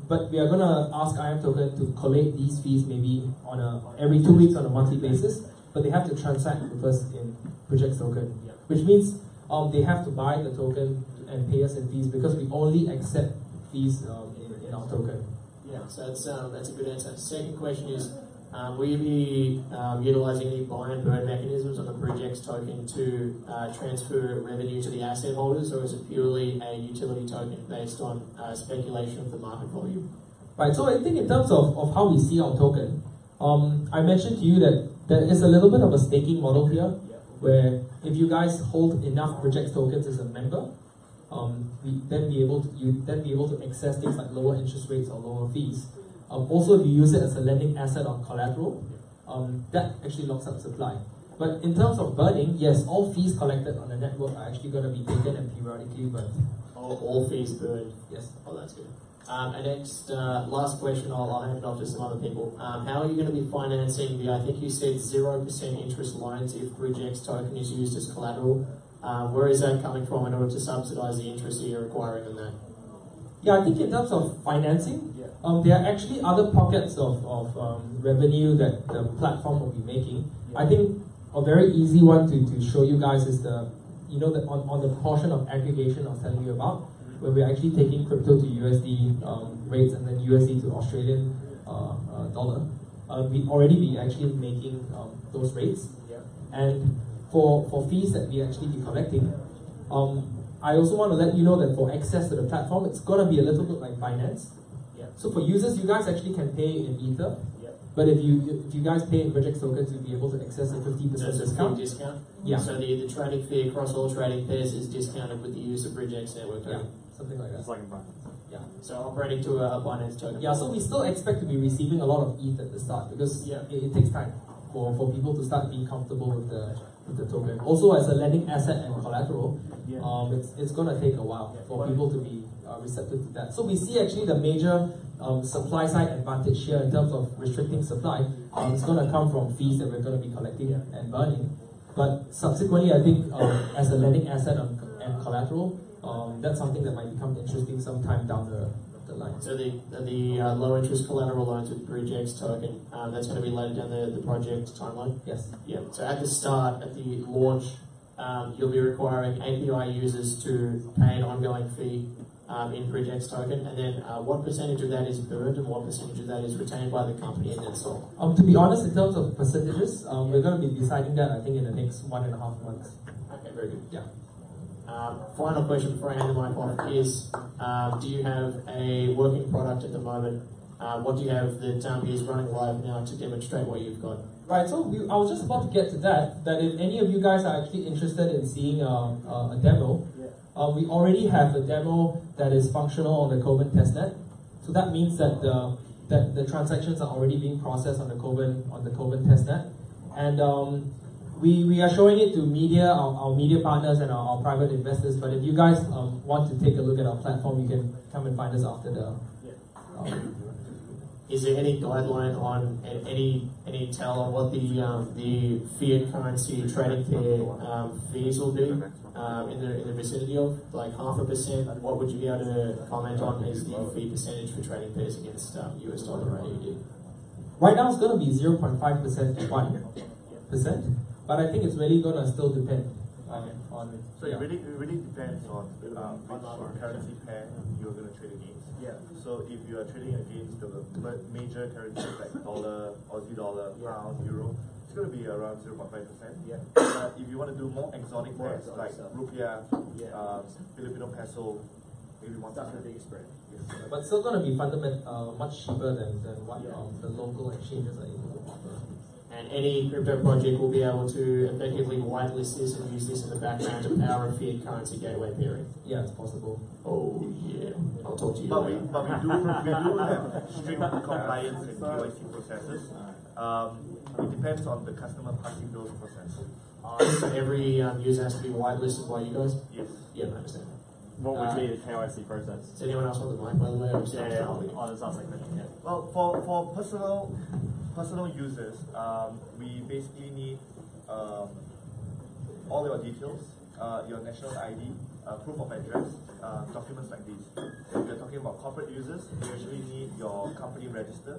But we are going to ask IAM token to collate these fees maybe on every 2 weeks on a monthly basis, but they have to transact with us in BridgeX token, which means they have to buy the token and pay us in fees because we only accept fees in our token. Yeah, so that's a good answer. Second question is, will you be utilizing any buy and burn mechanisms on the BridgeX token to transfer revenue to the asset holders, or is it purely a utility token based on speculation of the market volume? Right, so I think in terms of how we see our token, I mentioned to you that there is a little bit of a staking model here, where if you guys hold enough BridgeX tokens as a member, you'd then be able to access things like lower interest rates or lower fees. Also, if you use it as a lending asset on collateral, that actually locks up supply. But in terms of burning, yes, all fees collected on the network are actually going to be taken and periodically burned. All fees burned? Yes. Oh, that's good. And next, last question, I'll hand it off to some other people. How are you going to be financing the, I think you said 0% interest loans if BridgeX token is used as collateral? Where is that coming from in order to subsidize the interest that you're requiring on that? Yeah, I think in terms of financing, there are actually other pockets of revenue that the platform will be making. I think a very easy one to show you guys is on the portion of aggregation I was telling you about, where we're actually taking crypto to USD rates and then USD to Australian dollar. We already be actually making those rates. And for fees that we actually be collecting, I also want to let you know that for access to the platform, it's going to be a little bit like Binance. So for users, you guys actually can pay in Ether. But if you guys pay in BridgeX tokens, you'll be able to access a 50% discount. Discount? Yeah. So the trading fee across all trading pairs is discounted with the use of BridgeX Network token? Yeah, something like that. It's like in Binance. Yeah. So operating to a Binance token? Yeah, so we still expect to be receiving a lot of ETH at the start because it takes time for people to start being comfortable with the token. Also, as a lending asset and collateral, it's going to take a while for people to be receptive to that. So we see actually the major supply side advantage here in terms of restricting supply. It's going to come from fees that we're going to be collecting and burning. But subsequently, I think as a lending asset and collateral, that's something that might become interesting sometime down the line. So the low interest collateral loans with BridgeX token, that's going to be later down the project timeline? Yes. Yeah. So at the start, at the launch, you'll be requiring API users to pay an ongoing fee in BridgeX token, and then what percentage of that is burned and what percentage of that is retained by the company and then sold? To be honest, in terms of percentages, we're going to be deciding that I think in the next 1.5 months. Okay, very good. Yeah. Final question before I hand the mic off is, do you have a working product at the moment? What do you have that is running live now to demonstrate what you've got? Right, so I was just about to get to that if any of you guys are actually interested in seeing a demo, we already have a demo that is functional on the Koban testnet. So that means that the transactions are already being processed on the Koban testnet. And we are showing it to media, our media partners and our private investors. But if you guys want to take a look at our platform, you can come and find us after the. Is there any guideline on any tell on what the fiat currency trading pair fees will be in the vicinity of like 0.5%? What would you be able to comment on as the fee percentage for trading pairs against US dollar AUD? Right now, it's going to be 0.5% to 1%. But I think it's really going to still depend. So it really depends on which currency pair you're going to trade against. Yeah. So if you are trading against the major currencies like dollar, Aussie dollar, pound, euro, it's going to be around 0.5%. Yeah. But if you want to do more exotic pairs like rupiah, Filipino peso, maybe 1%. That's the biggest spread. But still going to be much cheaper than what the local exchanges are able to offer. And any crypto project will be able to effectively whitelist this and use this in the background to power a fiat currency gateway pairing. Yeah, it's possible. Oh yeah, I'll talk to you But later. we do have strict compliance and KYC processes. It depends on the customer passing those processes. So every user has to be whitelisted by you guys? Yes. Yeah, I understand. What would be the KYC process? Does anyone else want the mic, by the way? I was asking that. Yeah. Well, for personal users, we basically need all your details, your national ID, proof of address, documents like these. If you're talking about corporate users, we actually need your company register.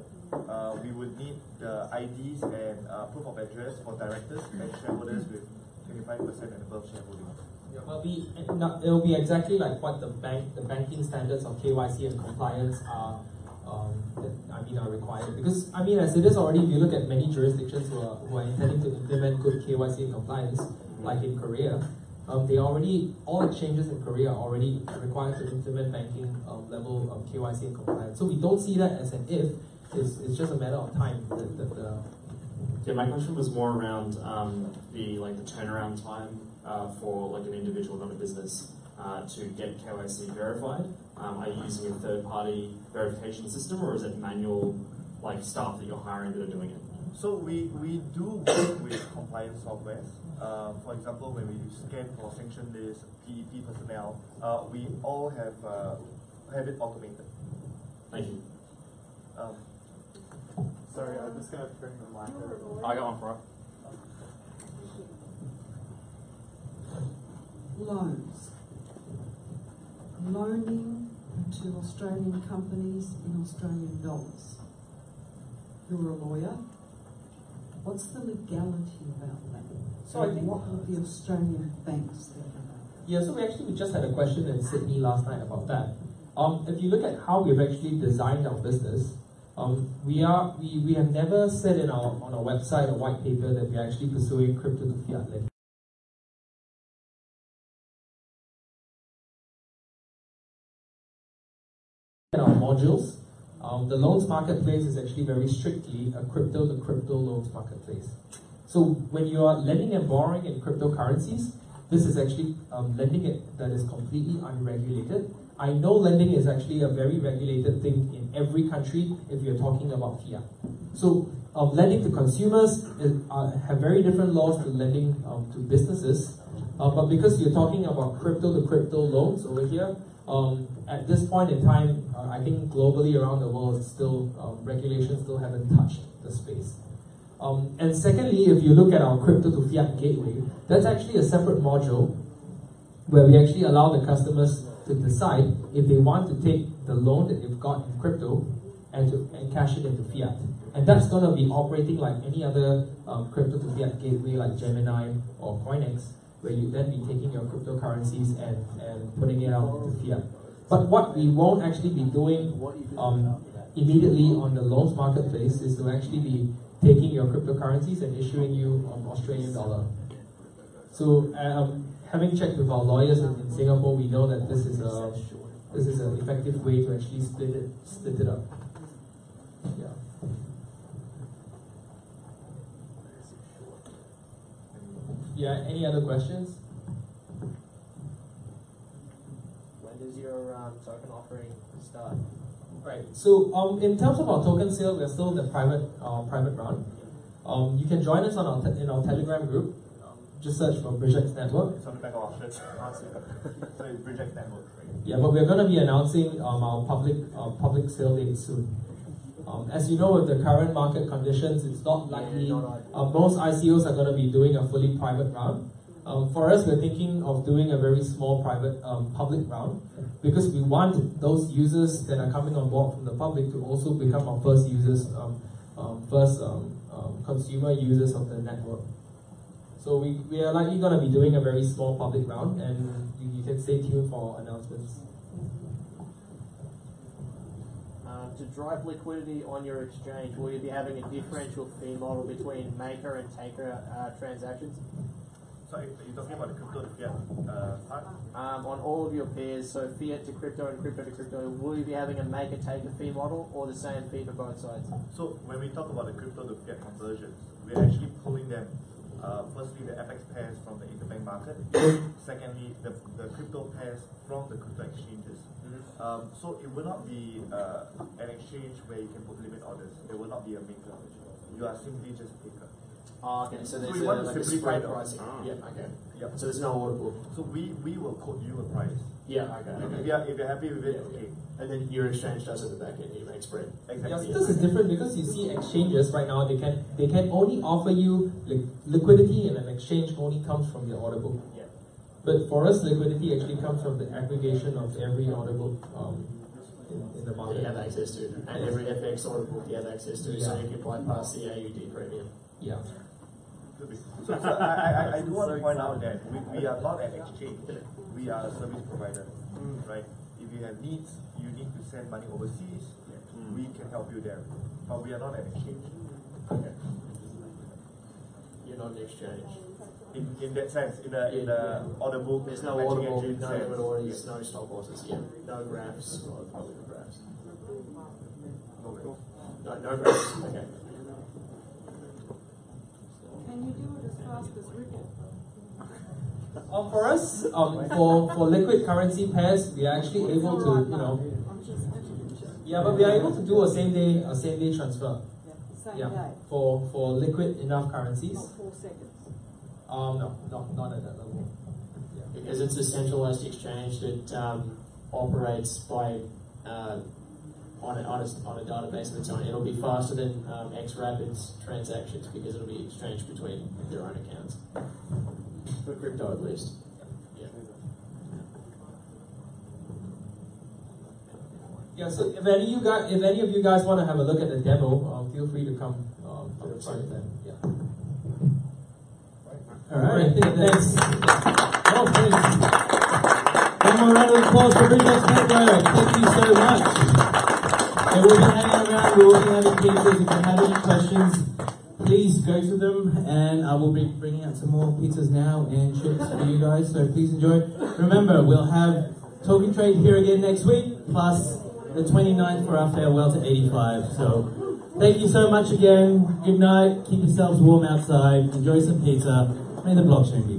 We would need the IDs and proof of address for directors and shareholders with 25% and above shareholding. Yeah, well, it will be exactly like what the banking standards of KYC and compliance are required. Because as it is already, if you look at many jurisdictions who are intending to implement good KYC and compliance, like in Korea, all exchanges in Korea are already required to implement banking level of KYC and compliance. So we don't see that as an if. It's just a matter of time. Yeah, my question was more around the turnaround time for like an individual, not a business, to get KYC verified. Are you using a third-party verification system, or is it manual, staff that you're hiring that are doing it? So we do work with compliance softwares. For example, when we scan for sanction list, PEP personnel, we all have it automated. Thank you. Sorry, I'm just going to bring the mic over. I got one for it. Loans. Loaning to Australian companies in Australian dollars. You're a lawyer. What's the legality about that? So I think what would the Australian banks think about that? Yeah, so we just had a question in Sydney last night about that. If you look at how we've actually designed our business, we have never said on our website or white paper that we're actually pursuing crypto to fiat lending. In our modules, the loans marketplace is actually very strictly a crypto to crypto loans marketplace. So when you are lending and borrowing in cryptocurrencies, this is actually lending that is completely unregulated. I know lending is actually a very regulated thing in every country if you're talking about fiat. So lending to consumers have very different laws to lending to businesses. But because you're talking about crypto to crypto loans over here, at this point in time, I think globally around the world, regulations still haven't touched the space. And secondly, if you look at our crypto to fiat gateway, that's actually a separate module where we actually allow the customers to decide if they want to take the loan that they've got in crypto and cash it into fiat. And that's going to be operating like any other crypto to fiat gateway like Gemini or Coinex, where you then be taking your cryptocurrencies and putting it out into fiat. But what we won't actually be doing immediately on the loans marketplace is to actually be taking your cryptocurrencies and issuing you Australian dollar. So having checked with our lawyers in Singapore, we know that this is an effective way to actually split it up. Yeah. Yeah. Any other questions? When does your token offering start? Right. So in terms of our token sale, we're still in the private round. You can join us on in our Telegram group. Just search for BridgeX Network. It's on the back of our shirts. So it's BridgeX Network. Yeah, but we're going to be announcing our public sale date soon. As you know, with the current market conditions, it's not likely. Most ICOs are going to be doing a fully private round. For us, we're thinking of doing a very small private public round because we want those users that are coming on board from the public to also become our first users, consumer users of the network. So we are likely going to be doing a very small public round, and you can stay tuned for announcements. To drive liquidity on your exchange, will you be having a differential fee model between maker and taker transactions? So you're talking about the crypto to fiat part? On all of your pairs, so fiat to crypto and crypto to crypto, will you be having a maker-taker fee model or the same fee for both sides? So when we talk about the crypto to fiat conversions, we're actually pulling them, firstly the FX pairs from the interbank market, secondly the crypto pairs from the crypto exchanges. So it will not be an exchange where you can put limit orders. There will not be a maker. You are simply just taker. Oh, okay, so there's we want like to a simplify spread pricing. Yeah, okay. Yep. So there's no order book. So we will quote you a price. Yeah, okay. If you're happy with it, okay. And then your exchange does at the back end, you make spread. Exactly. Yeah, so this is different because you see exchanges right now, they can only offer you liquidity, and an exchange only comes from your order book. Yeah. But for us, liquidity actually comes from the aggregation of every order book in the market. You have access to, and every FX order book you have access to, so you can bypass the AUD premium. Yeah. So I do want to point out that we are not an exchange. We are a service provider, right? If you have needs, you need to send money overseas, we can help you there. But we are not an exchange. Okay. You're not an exchange. In that sense, in the order book, there's no order book, no limit orders, no stop losses, no graphs, or public graphs. No graphs, okay. Can you do it as fast as Ripple? For us, for liquid currency pairs, we are actually able to, but we are able to do a same day transfer. Same day. For liquid enough currencies. Not 4 seconds. No, not at that level. Because it's a centralized exchange that operates by on a database of its own. It'll be faster than X-Rapid's transactions because it'll be exchanged between their own accounts. For crypto at least. Yeah, so if any of you guys want to have a look at the demo, feel free to come to the front then. Yeah. Alright, thanks. Well, one more round of applause for BridgeX Network. Thank you so much. And we'll be hanging around, we will be having pizzas. If you have any questions, please go to them, and I will be bringing out some more pizzas now and chips for you guys, so please enjoy. Remember, we'll have Token Trade here again next week, plus the 29th for our farewell to 85. So thank you so much again. Good night. Keep yourselves warm outside. Enjoy some pizza. May the blockchain be